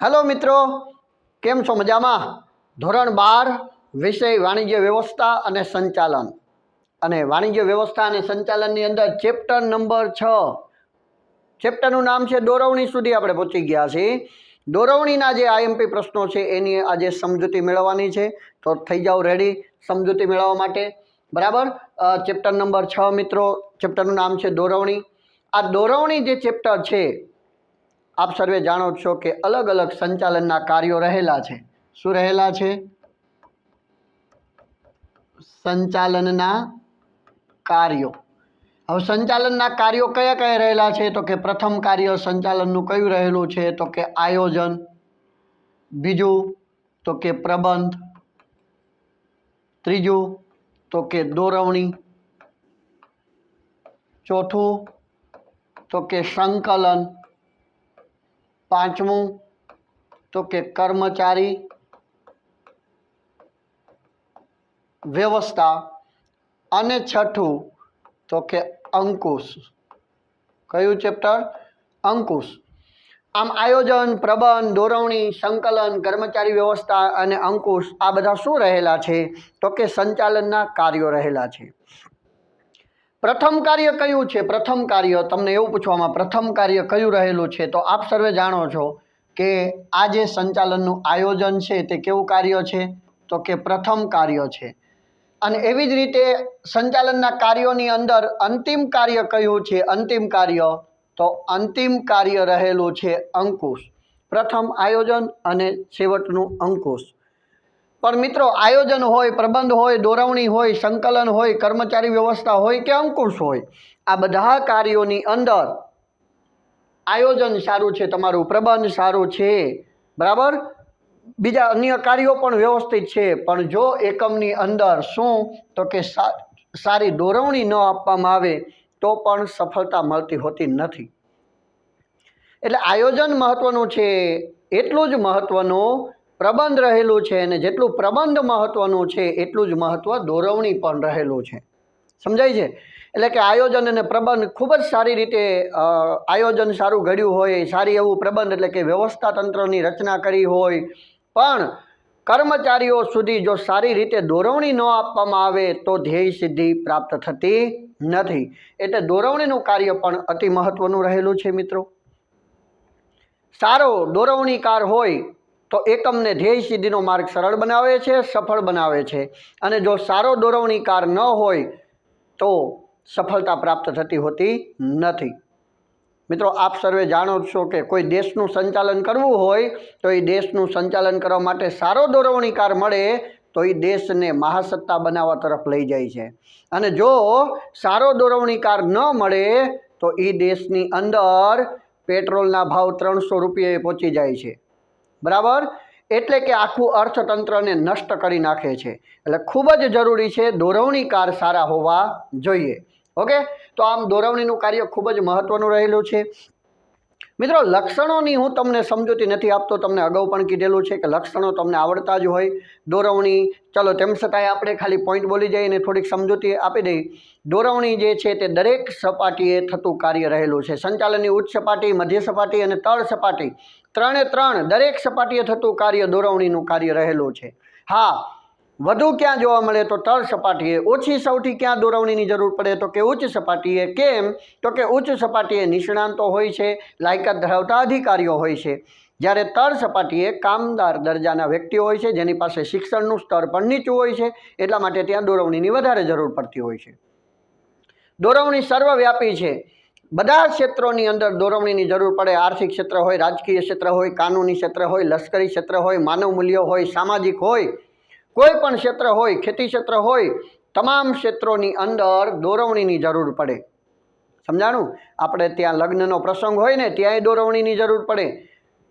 Hello मित्रों, केम छो? मजामां? धोरण 12 विषय वाणिज्य व्यवस्था अने संचालन अने वाणिज्य व्यवस्था अने संचालन अंदर चेप्टर नंबर 6 चेप्टरનું नाम है दोरवणी सुधी आपणे पहोंची गया छीए। दोरवणीना जे आईएमपी प्रश्नों है एनी आजे समजूती मेळववानी छे, तो थई जाओ रेडी समजूती मेळववा माटे। बराबर। चेप्टर नंबर 6 मित्रों, चेप्टरનું नाम है दोरवणी। आ दोरवणी जे चेप्टर है आप सर्वे जाणो छो कि अलग अलग संचालनना कार्यों रहेला छे। शुं रहेला छे? संचालनना कार्यों। हवे संचालनना कार्यों कया कया रहेला छे? तो कि प्रथम कार्य संचालननुं कयुं रहेलुं छे? तो कि आयोजन। बीजुं तो कि प्रबंध। त्रीजुं तो कि दोरवणी। चौथुं तो कि संकलन। पांचमू तो कि कर्मचारी व्यवस्था अने छठू तो कि अंकुश। कयु चेप्टर? अंकुश। आम आयोजन, प्रबंध, दोरवणी, संकलन, कर्मचारी व्यवस्था अने अंकुश आ बधा शुं रहेला छे? तो कि संचालनना कार्यों रहेला छे। प्रथम कार्य कयुं छे? प्रथम कार्य तमने एवुं पूछवामां प्रथम कार्य कयुं रहेलुं छे? तो आप सर्वे जाणो छो कि आ जे संचालननुं आयोजन छे ते केवुं कार्य छे? तो कि प्रथम कार्य छे। अने एवी ज रीते संचालनना कार्योनी अंदर अंतिम कार्य कयुं छे? अंतिम कार्य तो अंतिम कार्य रहेलुं छे अंकुश। प्रथम आयोजन अने छेवटनुं अंकुश। पर मित्रों, आयोजन होय, प्रबंध होय, दोरवणी होय, संकलन होय, कर्मचारी व्यवस्था होय के अंकुश होय, आ बधा कार्योनी अंदर आयोजन सारूं छे तमारुं, प्रबंध सारूं छे, बराबर। बीजा अन्य कार्यों पण व्यवस्थित छे, पण जो एकमनी अंदर शुं तो कि सारी दोरवणी न आपवामां आवे तो पण सफलता मळती होती नथी। एटले आयोजन महत्वनुं छे एटलुं ज महत्वनुं प्रबंध रहेलुं छे, अने जेटલું प्रबंध महत्वनुं छे एटલું ज महत्व दोरवणी पण रहेलुं छे। समजाय छे? एटले कि आयोजन अने प्रबंध खूब ज सारी रीते आयोजन सारूं घड्युं होय, सारी एवुं प्रबंध एटले कि व्यवस्था तंत्रनी रचना करी होय, पण कर्मचारीओ सुधी जो सारी रीते दोरवणी न आपवामां आवे तो ध्येय सिद्धि प्राप्त थती नथी। एटले दोरवणीनुं कार्य पण अति महत्वनुं रहेलुं छे मित्रों। सारो दोरवणीकार होय तो एकमने ध्येय सिद्धिनो मार्ग सरळ बनावे छे, सफल बनावे छे, अने जो सारो दोरवणीकार न होय तो सफलता प्राप्त थती होती नथी। मित्रों, आप सर्वे जाणो छो कि कोई देशनुं संचालन करवुं होय तो ए देशनुं संचालन करवा माटे सारो दोरवणीकार मळे तो ए देशने महासत्ता बनाववा तरफ लई जाय छे, अने जो सारो दोरवणीकार न मळे तो ए देशनी अंदर पेट्रोलना भाव 300 रूपियाए पहोंची जाय छे, बराबर। एटले कि आखुं अर्थतंत्रने नष्ट करी नाखे छे। एटले खूब ज जरूरी छे दोरवणीकार सारा होवा जोईए। ओके, तो आम दोरवणीनुं कार्य खूब ज महत्वनुं रहेलुं छे। मित्रों, लक्षणोनी हूँ तमने समजूती नहीं आपतो, तमने अगाऊ पण कीधेलुं छे कि लक्षणों तमने आवडता ज होय। दोरवणी चलो तेम छतांय आपणे खाली पॉइंट बोली जईए ने थोड़ीक समजूती आपी दई। दोरवणी जे छे ते दरेक सपाटीए थतुं कार्य रहेलुं छे। संचालननी उच्च सपाटी, मध्य सपाटी अने तळ सपाटी त्रणेय त्रण दरेक सपाटीए थतुं कार्य दोरवणीनुं कार्य रहेलुं छे। हाँ, વધુ ક્યાં જોવા મળે તો તળ સપાટીએ, ઓછી સૌથી ક્યાં દોરવણીની જરૂર પડે તો કે ઉચ્ચ સપાટીએ। કેમ? તો કે ઉચ્ચ સપાટીએ નિષ્ણાંતો હોય છે, લાયકાત ધરાવતા અધિકારીઓ હોય છે, જ્યારે તળ સપાટીએ કામદાર દરજાના વ્યક્તિઓ હોય છે જેની પાસે શિક્ષણનું સ્તર પણ નીચું હોય છે, એટલા માટે ત્યાં દોરવણીની વધારે જરૂર પડતી હોય છે। દોરવણી સર્વવ્યાપી છે, બધા ક્ષેત્રોની અંદર દોરવણીની જરૂર પડે। આર્થિક ક્ષેત્ર હોય, રાજકીય ક્ષેત્ર હોય, કાનૂની ક્ષેત્ર હોય, લશ્કરી ક્ષેત્ર હોય, માનવ મૂલ્યો હોય, સામાજિક હોય, कोईपण क्षेत्र होय, खेती क्षेत्र होय, तमाम क्षेत्रोनी अंदर दोरवणीनी जरूर पड़े। समझाणुं? आपणे त्यां लग्ननो प्रसंग होय ने त्यांय दोरवणीनी जरूर पड़े,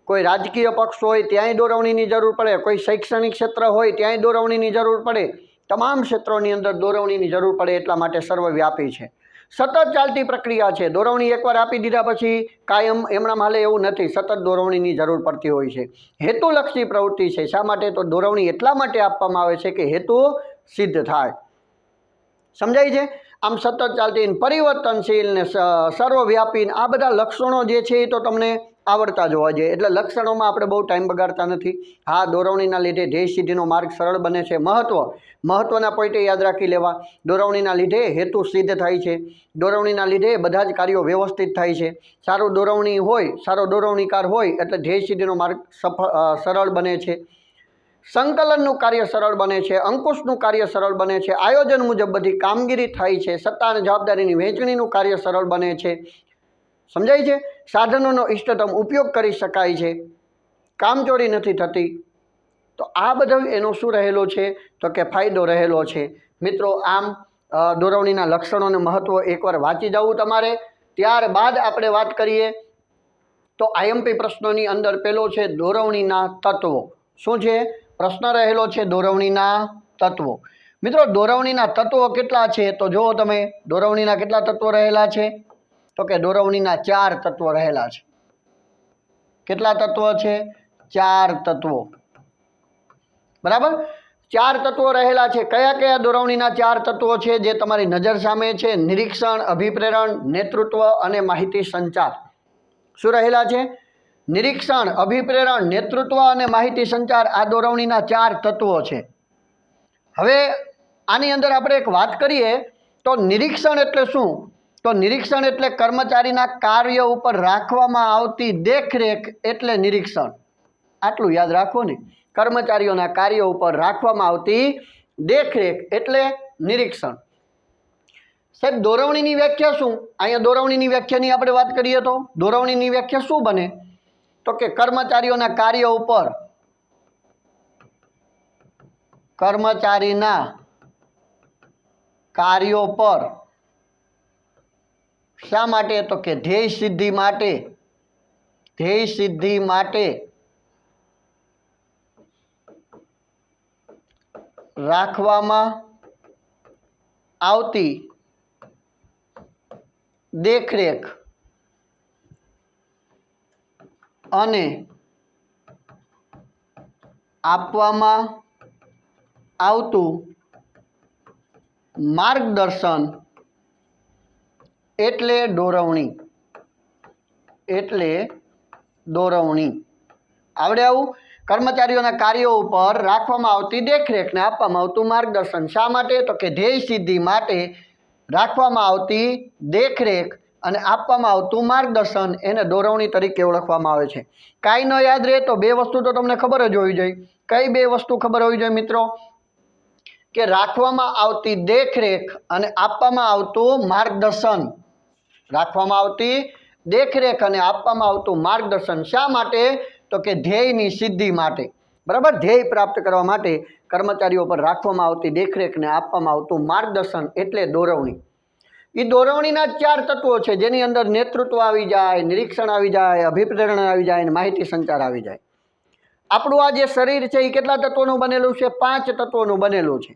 कोई राजकीय पक्ष होय त्यांय दोरवणीनी जरूर पड़े, कोई शैक्षणिक क्षेत्र होय त्यांय दोरवणीनी जरूर पड़े। तमाम क्षेत्रोनी अंदर दोरवणीनी जरूर पड़े, एटला माटे सर्वव्यापी छे। सतत चालती प्रक्रिया है। दोरवणी एक बार आपी दीधा पछी कायम एमना हाले एवुं नथी, सतत दोरवणीनी जरूर पड़ती होय छे। हेतुलक्षी प्रवृत्ति है। शा माटे? तो दोरवणी एटला माटे आपवामां आवे छे कि हेतु सिद्ध थाय। समझाय छे? आम सतत चालती परिवर्तनशील ने सर्वव्यापी आ बधा लक्षणों जे छे तो तमने આવડતા જ હોવા જોઈએ. એટલે લક્ષણોમાં આપણે બહુ ટાઈમ બગાડતા નથી. હા, દોરવણીના લીધે ધ્યેય સિદ્ધિનો માર્ગ સરળ બને છે. મહત્ત્વના પોઈન્ટે યાદ રાખી લેવા. દોરવણીના લીધે હેતુ સિદ્ધ થાય છે. દોરવણીના લીધે બધા જ કાર્યો વ્યવસ્થિત થાય છે. સારું દોરવણી હોય, સારો દોરવણીકાર હોય એટલે ધ્યેય સિદ્ધિનો માર્ગ સરળ બને છે. સંકલનનું કાર્ય સરળ બને છે. અંકુશનું કાર્ય સરળ બને છે. આયોજન મુજબ બધી કામગીરી થાય છે. સત્તા અને જવાબદારીની વહેંચણીનું કાર્ય સરળ બને છે. સમજાય છે? સાધનોનો ઇષ્ટતમ ઉપયોગ કરી શકાય છે. કામચોરી નથી થતી. તો આ બધું એનો શું રહેલો છે? તો કે ફાયદો રહેલો છે. મિત્રો, આમ દોરવણીના લક્ષણો અને મહત્ત્વ એકવાર વાંચી જવું તમારે. ત્યારબાદ આપણે વાત કરીએ તો આઈએમપી પ્રશ્નોની અંદર પહેલો છે દોરવણીના તત્વો. શું છે? પ્રશ્ન રહેલો છે દોરવણીના તત્વો. મિત્રો, દોરવણીના તત્વો કેટલા છે? તો જુઓ તમે, દોરવણીના કેટલા તત્વો રહેલા છે? તો કે દોરવણીના 4 તત્વો રહેલા છે. કેટલા તત્વો છે? 4 તત્વો. બરાબર, 4 તત્વો રહેલા છે. કયા કયા દોરવણીના 4 તત્વો છે જે તમારી નજર સામે છે? નિરીક્ષણ, અભિપ્રેરણ, નેતૃત્વ અને માહિતી સંચાર. શું રહેલા છે? નિરીક્ષણ, અભિપ્રેરણ, નેતૃત્વ અને માહિતી સંચાર. આ દોરવણીના 4 તત્વો છે. હવે આની અંદર આપણે એક વાત કરીએ તો નિરીક્ષણ એટલે શું? તો નિરીક્ષણ એટલે કર્મચારીના કાર્ય ઉપર રાખવામાં આવતી દેખરેખ એટલે નિરીક્ષણ. આટલું યાદ રાખો ને, કર્મચારીઓના કાર્યો ઉપર રાખવામાં આવતી દેખરેખ એટલે નિરીક્ષણ. સાહેબ, દોરવણીની વ્યાખ્યા શું? અહીંયા દોરવણીની વ્યાખ્યાની આપણે વાત કરીએ તો દોરવણીની વ્યાખ્યા શું બને? તો કે કર્મચારીઓના કાર્ય ઉપર, કર્મચારીના કાર્યો પર શા માટે? તો કે ધ્યેય સિદ્ધિ માટે, ધ્યેય સિદ્ધિ માટે રાખવામાં આવતી દેખરેખ અને આપવામાં આવતું માર્ગદર્શન એટલે દોરવણી. એટલે દોરવણી. આવડે આવું? કર્મચારીઓના કાર્યો ઉપર રાખવામાં આવતી દેખરેખને આપવામાં આવતું માર્ગદર્શન. શા માટે? તો કે ધ્યેય સિદ્ધિ માટે રાખવામાં આવતી દેખરેખ અને આપવામાં આવતું માર્ગદર્શન એને દોરવણી તરીકે ઓળખવામાં આવે છે. કાંઈ ન યાદ રહે તો 2 વસ્તુ તો તમને ખબર જ હોવી જોઈએ. કઈ 2 વસ્તુ ખબર હોવી જોઈએ મિત્રો? કે રાખવામાં આવતી દેખરેખ અને આપવામાં આવતું માર્ગદર્શન. રાખવામાં આવતી દેખરેખ અને આપવામાં આવતું માર્ગદર્શન. શા માટે? તો કે ધ્યેયની સિદ્ધિ માટે. બરાબર, ધ્યેય પ્રાપ્ત કરવા માટે કર્મચારીઓ પર રાખવામાં આવતી દેખરેખને આપવામાં આવતું માર્ગદર્શન એટલે દોરવણી. એ દોરવણીના 4 તત્વો છે જેની અંદર નેતૃત્વ આવી જાય, નિરીક્ષણ આવી જાય, અભિપ્રેરણ આવી જાય અને માહિતી સંચાર આવી જાય. આપણું આ જે શરીર છે એ કેટલા તત્વોનું બનેલું છે? 5 તત્વોનું બનેલું છે.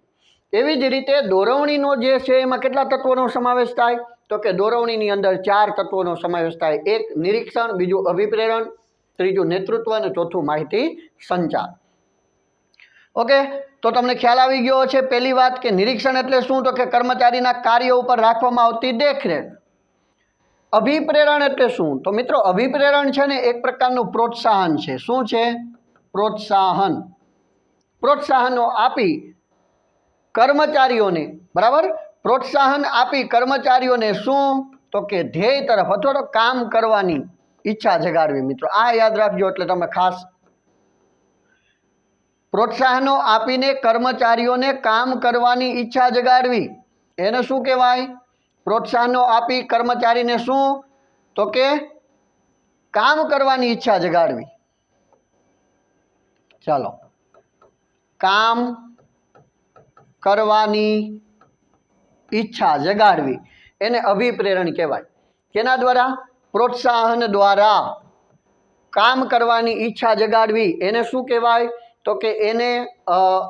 એવી જ રીતે દોરવણીનો જે છે એમાં કેટલા તત્વોનો સમાવેશ થાય? તો કે દોરવણીની અંદર 4 તત્વોનો સમાવેશ થાય. એક નિરીક્ષણ, બીજું અભિપ્રેરણ, ત્રીજું નેતૃત્વ અને ચોથું માહિતી સંચાર. ઓકે, તો તમને ખ્યાલ આવી ગયો છે. પહેલી વાત કે નિરીક્ષણ એટલે શું? તો કે કર્મચારીના કાર્ય ઉપર રાખવામાં આવતી દેખરેખ. અભિપ્રેરણ એટલે શું? તો મિત્રો, અભિપ્રેરણ છે ને એક પ્રકારનું પ્રોત્સાહન છે. શું છે? પ્રોત્સાહન. પ્રોત્સાહનો આપી કર્મચારીઓને, બરાબર, પ્રોત્સાહન આપી કર્મચારીઓને શું? તો કે ધ્યેય તરફ અથવા તો કામ કરવાની ઈચ્છા જગાડવી. મિત્રો, આ યાદ રાખજો એટલે તમે ખાસ. પ્રોત્સાહનો આપીને કર્મચારીઓને કામ કરવાની ઈચ્છા જગાડવી એને શું કહેવાય? પ્રોત્સાહનો આપી કર્મચારીને શું? તો કે કામ કરવાની ઈચ્છા જગાડવી. ચાલો, કામ કરવાની ઈચ્છા જગાડવી એને અભિપ્રેરણ કહેવાય. કેના દ્વારા? પ્રોત્સાહન દ્વારા કામ કરવાની ઈચ્છા જગાડવી એને શું કહેવાય? તો કે એને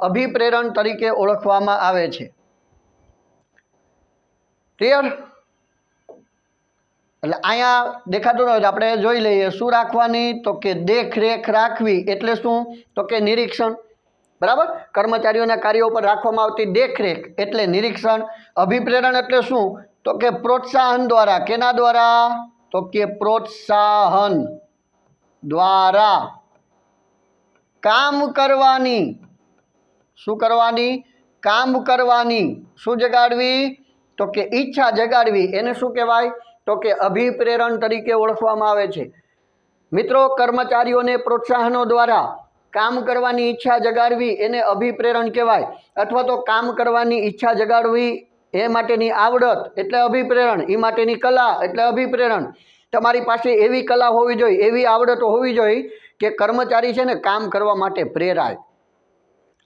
અભિપ્રેરણ તરીકે ઓળખવામાં આવે છે. ક્લિયર? એટલે અહીંયા દેખાતું ન હોય આપણે જોઈ લઈએ. શું રાખવાની? તો કે દેખરેખ રાખવી એટલે શું? તો કે નિરીક્ષણ. બરાબર, કર્મચારીઓના કાર્યો પર રાખવામાં આવતી દેખરેખ એટલે નિરીક્ષણ. અભિપ્રેરણ એટલે શું? તો કે પ્રોત્સાહન દ્વારા. કેના દ્વારા? તો કે પ્રોત્સાહન. દ્વારા કામ કરવાની, શું કરવાની? કામ કરવાની શું જગાડવી? તો કે ઈચ્છા જગાડવી. એને શું કહેવાય? તો કે અભિપ્રેરણ તરીકે ઓળખવામાં આવે છે. મિત્રો, કર્મચારીઓને પ્રોત્સાહનો દ્વારા કામ કરવાની ઈચ્છા જગાડવી એને અભિપ્રેરણ કહેવાય, અથવા તો કામ કરવાની ઈચ્છા જગાડવી એ માટેની આવડત એટલે અભિપ્રેરણ, એ માટેની કલા એટલે અભિપ્રેરણ. તમારી પાસે એવી કલા હોવી જોઈએ, એવી આવડતો હોવી જોઈએ કે કર્મચારી છે ને કામ કરવા માટે પ્રેરાય.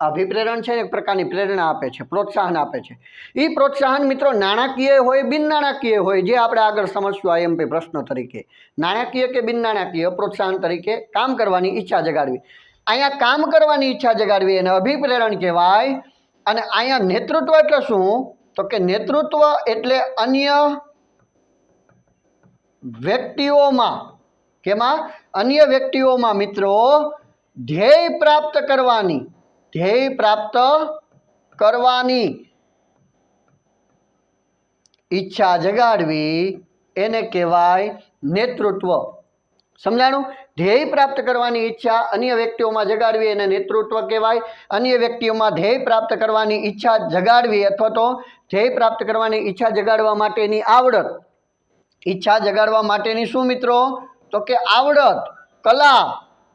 અભિપ્રેરણ છે એક પ્રકારની પ્રેરણા આપે છે, પ્રોત્સાહન આપે છે. એ પ્રોત્સાહન મિત્રો નાણાકીય હોય, બિન નાણાકીય હોય, જે આપણે આગળ સમજશું આઈએમપી પ્રશ્નો તરીકે. નાણાકીય કે બિન નાણાકીય પ્રોત્સાહન તરીકે કામ કરવાની ઈચ્છા જગાડવી. અહીંયા કામ કરવાની ઈચ્છા જગાડવી એને અભિપ્રેરણ કહેવાય. અને અહીંયા નેતૃત્વ એટલે શું? તો કે નેતૃત્વ એટલે અન્ય વ્યક્તિઓમાં, કેમાં? અન્ય વ્યક્તિઓમાં મિત્રો ધ્યેય પ્રાપ્ત કરવાની, ધ્યેય પ્રાપ્ત કરવાની ઈચ્છા જગાડવી એને કહેવાય નેતૃત્વ. સમજાણું? ધ્યેય પ્રાપ્ત કરવાની ઈચ્છા અન્ય વ્યક્તિઓમાં જગાડવી એને નેતૃત્વ કહેવાય. અન્ય વ્યક્તિઓમાં ધ્યેય પ્રાપ્ત કરવાની ઈચ્છા જગાડવી અથવા તો ધ્યેય પ્રાપ્ત કરવાની ઈચ્છા જગાડવા માટેની આવડત, ઈચ્છા જગાડવા માટેની શું મિત્રો? તો કે આવડત, કલા,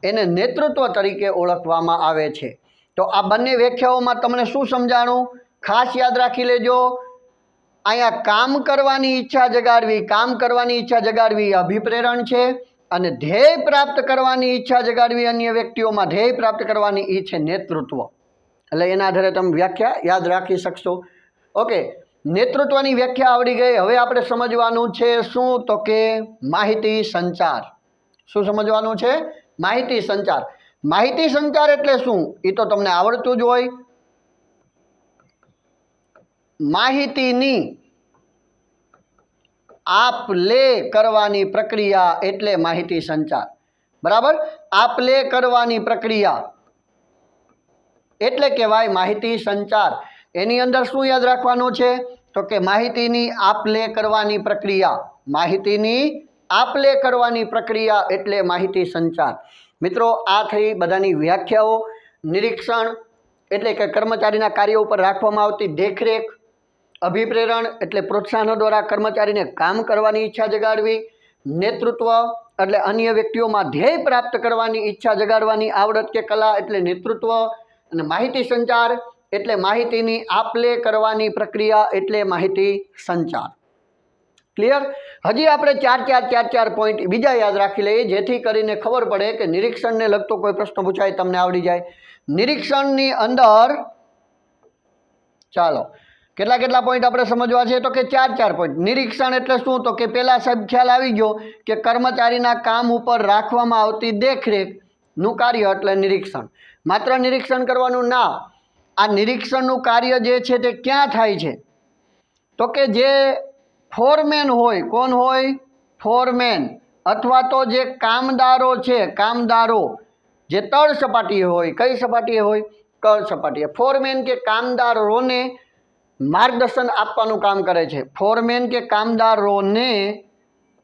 એને નેતૃત્વ તરીકે ઓળખવામાં આવે છે. તો આ બંને વ્યાખ્યાઓમાં તમને શું સમજાણું? ખાસ યાદ રાખી લેજો. અહીંયા કામ કરવાની ઈચ્છા જગાડવી, કામ કરવાની ઈચ્છા જગાડવી અભિપ્રેરણ છે, અને ધ્યેય પ્રાપ્ત કરવાની ઈચ્છા જગાડવી અન્ય વ્યક્તિઓમાં ધ્યેય પ્રાપ્ત કરવાની એ છે નેતૃત્વ. એટલે એના આધારે તમે વ્યાખ્યા યાદ રાખી શકશો. ઓકે, નેતૃત્વની વ્યાખ્યા આવડી ગઈ. હવે આપણે સમજવાનું છે શું? તો કે માહિતી સંચાર. શું સમજવાનું છે? માહિતી સંચાર. માહિતી સંચાર એટલે શું એ તો તમને આવડતું જ હોય. માહિતીની આપ લે કરવાની પ્રક્રિયા એટલે માહિતી સંચાર. બરાબર? આપ લે કરવાની પ્રક્રિયા એટલે કહેવાય માહિતી સંચાર. એની અંદર શું યાદ રાખવાનું છે? તો કે માહિતીની આપ લે કરવાની પ્રક્રિયા, માહિતીની આપ લે કરવાની પ્રક્રિયા એટલે માહિતી સંચાર. મિત્રો, આ થઈ બધાની વ્યાખ્યાઓ. નિરીક્ષણ એટલે કે કર્મચારીના કાર્યો ઉપર રાખવામાં આવતી દેખરેખ. અભિપ્રેરણ એટલે પ્રોત્સાહનો દ્વારા કર્મચારીને કામ કરવાની ઈચ્છા જગાડવી. નેતૃત્વ એટલે અન્ય વ્યક્તિઓમાં ધ્યેય પ્રાપ્ત કરવાની ઈચ્છા જગાડવાની આવડત કે કલા એટલે નેતૃત્વ. અને માહિતી સંચાર એટલે માહિતીની આપ લે કરવાની પ્રક્રિયા એટલે માહિતી સંચાર. ક્લિયર? હજી આપણે ચાર પોઈન્ટ બીજા યાદ રાખી લઈએ, જેથી કરીને ખબર પડે કે નિરીક્ષણને લગતો કોઈ પ્રશ્ન પૂછાય તમને આવડી જાય. નિરીક્ષણની અંદર ચાલો કેટલા પોઈન્ટ આપણે સમજવા છે? તો કે ચાર પોઈન્ટ. નિરીક્ષણ એટલે શું? તો કે પહેલા સાહેબ ખ્યાલ આવી ગયો કે કર્મચારીના કામ ઉપર રાખવામાં આવતી દેખરેખનું કાર્ય એટલે નિરીક્ષણ. માત્ર નિરીક્ષણ કરવાનું ના, આ નિરીક્ષણનું કાર્ય જે છે તે ક્યાં થાય છે? તો કે જે ફોરમેન હોય, કોણ હોય? ફોરમેન, અથવા તો જે કામદારો છે, કામદારો જે તળ સપાટીએ હોય. કઈ સપાટીએ હોય? તળ સપાટીએ. ફોરમેન કે કામદારોને માર્ગદર્શન આપવાનું કામ કરે છે. ફોરમેન કે કામદારોને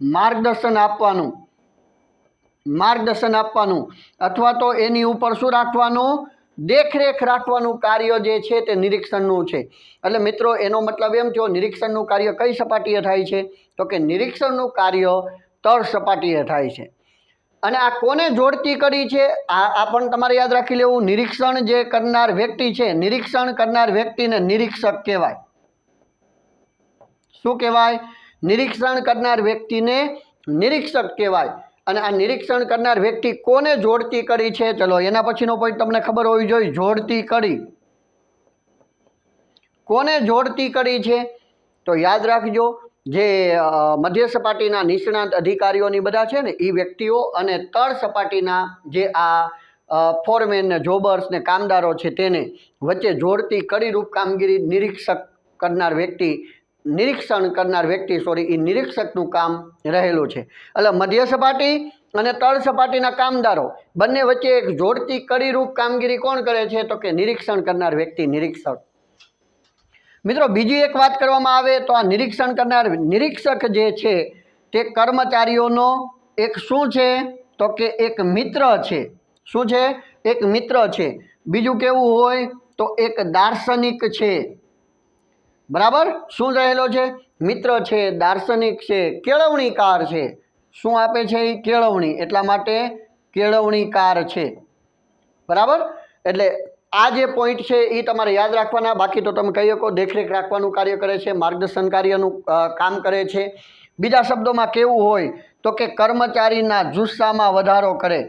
માર્ગદર્શન આપવાનું, અથવા તો એની ઉપર શું રાખવાનું? દેખરેખ રાખવાનું કાર્ય જે છે તે નિરીક્ષણનું છે. એટલે મિત્રો એનો મતલબ એમ થયો, નિરીક્ષણનું કાર્ય કઈ સપાટીએ થાય છે? તો કે નિરીક્ષણનું કાર્ય તળ સપાટીએ થાય છે. અને આ કોને જોડતી કરી છે? આ પણ તમારે યાદ રાખી લેવું. નિરીક્ષણ જે કરનાર વ્યક્તિ છે, નિરીક્ષણ કરનાર વ્યક્તિને નિરીક્ષક કહેવાય. શું કહેવાય? નિરીક્ષણ કરનાર વ્યક્તિને નિરીક્ષક કહેવાય. અને આ નિરીક્ષણ કરનાર વ્યક્તિ કોને જોડતી કરી છે? ચલો એના પછીનો પોઈન્ટ તમને ખબર હોવી જોઈએ. જોડતી કરી. કોને જોડતી કરી છે? તો યાદ રાખજો, જે મધ્ય સપાટીના નિષ્ણાત અધિકારીઓની બધા છે ને એ વ્યક્તિઓ, અને તળ સપાટીના જે આ ફોરમેન ને જોબર્સ ને કામદારો છે તેને વચ્ચે જોડતી કડીરૂપ કામગીરી નિરીક્ષણ કરનાર વ્યક્તિ એ નિરીક્ષકનું કામ રહેલું છે. એટલે મધ્ય સપાટી અને તળ સપાટીના કામદારો બંને વચ્ચે એક જોડતી કડીરૂપ કામગીરી કોણ કરે છે? તો કે નિરીક્ષણ કરનાર વ્યક્તિ, નિરીક્ષક. મિત્રો, બીજી એક વાત કરવામાં આવે તો આ નિરીક્ષણ કરનાર નિરીક્ષક જે છે તે કર્મચારીઓનો એક શું છે? તો કે એક મિત્ર છે। શું છે? એક મિત્ર છે। બીજું કેવું હોય તો એક દાર્શનિક છે। બરાબર, શું રહેલો છે? મિત્ર છે, દાર્શનિક છે, કેળવણીકાર છે। શું આપે છે? એ કેળવણી, એટલા માટે કેળવણીકાર છે। બરાબર, એટલે આ જે પોઈન્ટ છે એ તમારે યાદ રાખવાના। બાકી તો તમે કહી શકો દેખરેખ રાખવાનું કાર્ય કરે છે, માર્ગદર્શન કાર્યનું કામ કરે છે। બીજા શબ્દોમાં કેવું હોય તો કે કર્મચારીના જુસ્સામાં વધારો કરે,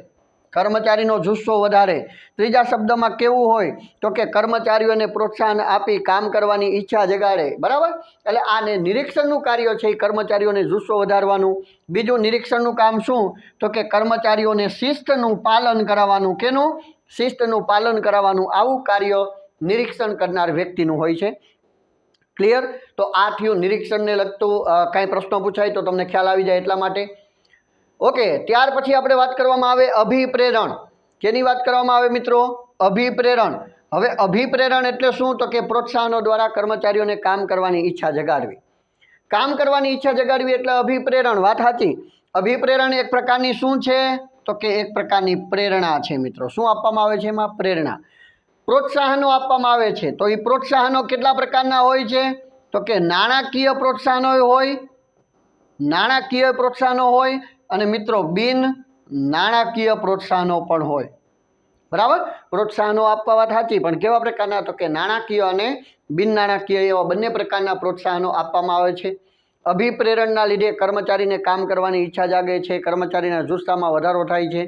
કર્મચારીનો જુસ્સો વધારે। ત્રીજા શબ્દમાં કેવું હોય તો કે કર્મચારીઓને પ્રોત્સાહન આપી કામ કરવાની ઈચ્છા જગાડે। બરાબર, એટલે આ નિરીક્ષણનું કાર્ય છે એ કર્મચારીઓને જુસ્સો વધારવાનું। બીજું નિરીક્ષણનું કામ શું તો કે કર્મચારીઓને શિસ્તનું પાલન કરાવવાનું। કેનું? શિસ્તનું પાલન કરાવવાનું। આવું કાર્ય નિરીક્ષણ કરનાર વ્યક્તિનું હોય છે। ક્લિયર? તો આ થયું નિરીક્ષણને લગતું। કાંઈ પ્રશ્નો પૂછાય તો તમને ખ્યાલ આવી જાય એટલા માટે। ઓકે, ત્યાર પછી આપણે વાત કરવામાં આવે અભિપ્રેરણ। કેની વાત કરવામાં આવે મિત્રો? અભિપ્રેરણ। હવે અભિપ્રેરણ એટલે શું તો કે પ્રોત્સાહનો દ્વારા કર્મચારીઓને કામ કરવાની ઈચ્છા જગાડવી। કામ કરવાની ઈચ્છા જગાડવી એટલે અભિપ્રેરણ। વાત સાચી। અભિપ્રેરણ એક પ્રકારની શું છે તો કે એક પ્રકારની પ્રેરણા છે મિત્રો। શું આપવામાં આવે છે? એમાં પ્રેરણા, પ્રોત્સાહનો આપવામાં આવે છે। તો એ પ્રોત્સાહનો કેટલા પ્રકારના હોય છે તો કે નાણાકીય પ્રોત્સાહનો હોય, નાણાકીય પ્રોત્સાહનો હોય અને મિત્રો બિન નાણાકીય પ્રોત્સાહનો પણ હોય। બરાબર, પ્રોત્સાહનો આપવા વાત સાચી, પણ કેવા પ્રકારના તો કે નાણાકીય અને બિન નાણાકીય એવા બંને પ્રકારના પ્રોત્સાહનો આપવામાં આવે છે। અભિપ્રેરણના લીધે કર્મચારીને કામ કરવાની ઈચ્છા જાગે છે, કર્મચારીના જુસ્સામાં વધારો થાય છે,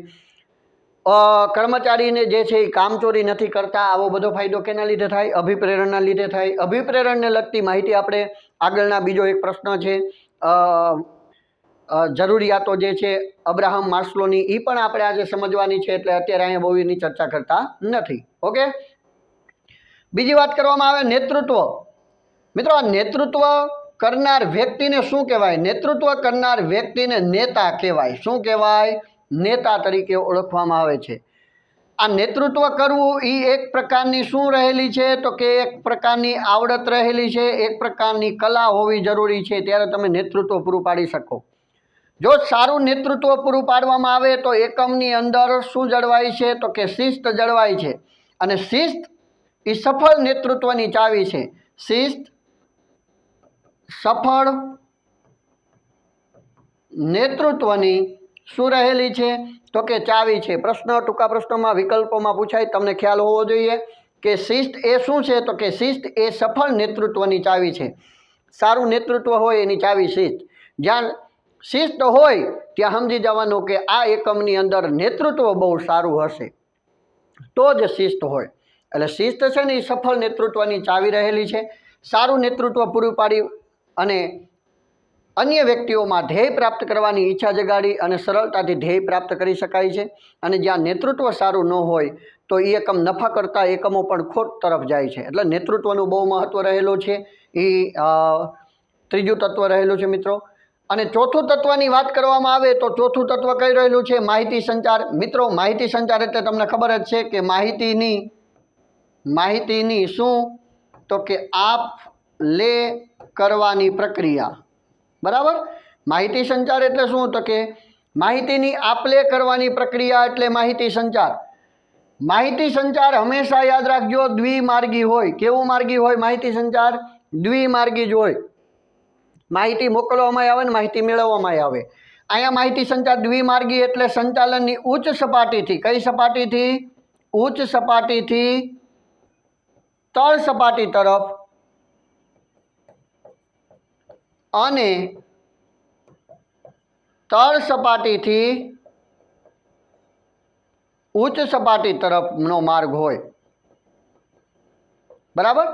કર્મચારીને જે છે એ કામચોરી નથી કરતા। આવો બધો ફાયદો કેના લીધે થાય? અભિપ્રેરણના લીધે થાય। અભિપ્રેરણને લગતી માહિતી આપણે આગળના બીજો એક પ્રશ્ન છે જરૂરિયાતો જે છે અબ્રાહમ માસ્લોની, એ પણ આપણે આજે સમજવાની છે, એટલે અત્યારે અહીંયા બહુ એની ચર્ચા કરતા નથી। ઓકે, બીજી વાત કરવામાં આવે નેતૃત્વ। મિત્રો, આ નેતૃત્વ કરનાર વ્યક્તિને શું કહેવાય? નેતૃત્વ કરનાર વ્યક્તિને નેતા કહેવાય। શું કહેવાય? નેતા તરીકે ઓળખવામાં આવે છે। આ નેતૃત્વ કરવું એ એક પ્રકારની શું રહેલી છે તો કે એક પ્રકારની આવડત રહેલી છે, એક પ્રકારની કલા હોવી જરૂરી છે, ત્યારે તમે નેતૃત્વ પૂરું પાડી શકો। જો સારું નેતૃત્વ પૂરું પાડવામાં આવે તો એકમની અંદર શું જળવાય છે તો કે શિસ્ત જળવાય છે, અને શિસ્ત એ સફળ નેતૃત્વની ચાવી છે। શિસ્ત સફળ નેતૃત્વની શું રહેલી છે તો કે ચાવી છે। પ્રશ્ન ટૂંકા પ્રશ્નોમાં વિકલ્પોમાં પૂછાય, તમને ખ્યાલ હોવો જોઈએ કે શિસ્ત એ શું છે તો કે શિસ્ત એ સફળ નેતૃત્વની ચાવી છે। સારું નેતૃત્વ હોય એની ચાવી શિસ્ત। જ્યાં શિસ્ત હોય ત્યાં સમજી જવાનું કે આ એકમની અંદર નેતૃત્વ બહુ સારું હશે, તો જ શિસ્ત હોય। એટલે શિસ્ત છે ને એ સફળ નેતૃત્વની ચાવી રહેલી છે। સારું નેતૃત્વ પૂરું પાડી અને અન્ય વ્યક્તિઓમાં ધ્યેય પ્રાપ્ત કરવાની ઈચ્છા જગાડી અને સરળતાથી ધ્યેય પ્રાપ્ત કરી શકાય છે। અને જ્યાં નેતૃત્વ સારું ન હોય તો એ એકમ નફા કરતા એકમો પણ ખોટ તરફ જાય છે। એટલે નેતૃત્વનું બહુ મહત્વ રહેલું છે। એ ત્રીજું તત્વ રહેલું છે મિત્રો। અને ચોથું તત્વની વાત કરવામાં આવે તો ચોથું તત્વ કઈ રહેલું છે? માહિતી સંચાર। મિત્રો, માહિતી સંચાર એટલે તમને ખબર જ છે કે માહિતીની શું તો કે આપ લે કરવાની પ્રક્રિયા। બરાબર, માહિતી સંચાર એટલે શું તો કે માહિતીની આપ લે કરવાની પ્રક્રિયા એટલે માહિતી સંચાર। માહિતી સંચાર હંમેશા યાદ રાખજો દ્વિમાર્ગી હોય। કેવું માર્ગી હોય? માહિતી સંચાર દ્વિમાર્ગી જ હોય। માહિતી મોકલવામાં આવે ને માહિતી મેળવવામાં આવે। અહીંયા માહિતી સંચાર દ્વિમાર્ગી એટલે સંચાલનની ઉચ્ચ સપાટીથી, કઈ સપાટીથી? ઉચ્ચ સપાટીથી તળ સપાટી તરફ અને તળ સપાટીથી ઉચ્ચ સપાટી તરફનો માર્ગ હોય। બરાબર,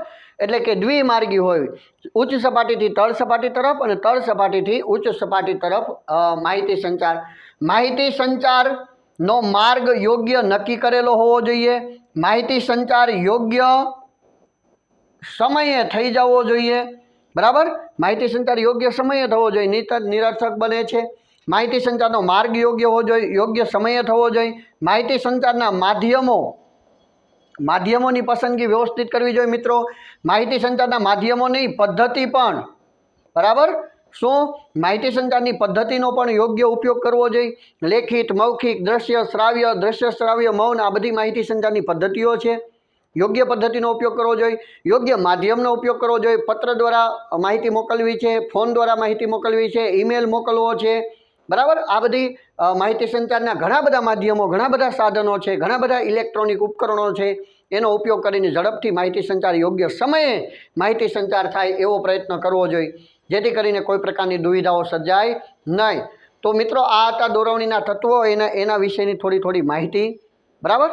એટલે કે દ્વિમાર્ગી હોય। ઉચ્ચ સપાટીથી તળ સપાટી તરફ અને તળ સપાટીથી ઉચ્ચ સપાટી તરફ માહિતી સંચાર। માહિતી સંચારનો માર્ગ યોગ્ય નક્કી કરેલો હોવો જોઈએ। માહિતી સંચાર યોગ્ય સમયે થઈ જવો જોઈએ। બરાબર, માહિતી સંચાર યોગ્ય સમયે થવો જોઈએ, નહીંતર નિરર્થક બને છે। માહિતી સંચારનો માર્ગ યોગ્ય હોવો જોઈએ, યોગ્ય સમયે થવો જોઈએ। માહિતી સંચારના માધ્યમોની પસંદગી વ્યવસ્થિત કરવી જોઈએ મિત્રો। માહિતી સંચારના માધ્યમો નહીં, પદ્ધતિ પણ, બરાબર, શું માહિતી સંચારની પદ્ધતિનો પણ યોગ્ય ઉપયોગ કરવો જોઈએ. લેખિત, મૌખિક, દ્રશ્ય શ્રાવ્ય, મૌન આ બધી માહિતી સંચારની પદ્ધતિઓ છે. યોગ્ય પદ્ધતિનો ઉપયોગ કરવો જોઈએ, યોગ્ય માધ્યમનો ઉપયોગ કરવો જોઈએ. પત્ર દ્વારા માહિતી મોકલવી છે, ફોન દ્વારા માહિતી મોકલવી છે, ઈમેલ મોકલવો છે, બરાબર. આ બધી માહિતી સંચારના ઘણા બધા માધ્યમો, ઘણા બધા સાધનો છે, ઘણા બધા ઇલેક્ટ્રોનિક ઉપકરણો છે. એનો ઉપયોગ કરીને ઝડપથી માહિતી સંચાર, યોગ્ય સમયે માહિતી સંચાર થાય એવો પ્રયત્ન કરવો જોઈએ, જેથી કરીને કોઈ પ્રકારની દુવિધાઓ સર્જાય નહીં. તો મિત્રો આ હતા દોરવણીના તત્વો, એના વિશેની થોડી માહિતી, બરાબર.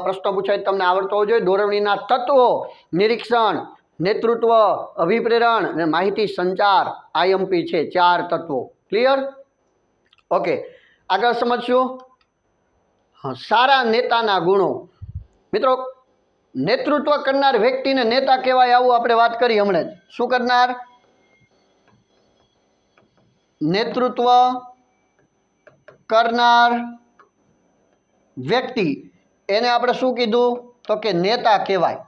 પ્રશ્નો પૂછાય તમને આવડતો હોવો જોઈએ. દોરવણીના તત્વો: નિરીક્ષણ, નેતૃત્વ, અભિપ્રેરણ અને માહિતી સંચાર. આઈએમપી છે 4 તત્વો. ક્લિયર? ઓકે, આગળ સમજશું. સારા નેતાના ગુણો. મિત્રો, નેતૃત્વ કરનાર વ્યક્તિને નેતા કહેવાય, આવું આપણે વાત કરી હમણાં જ. શું કરનાર? નેતૃત્વ કરનાર વ્યક્તિ, એને આપણે શું કીધું? તો કે નેતા કહેવાય,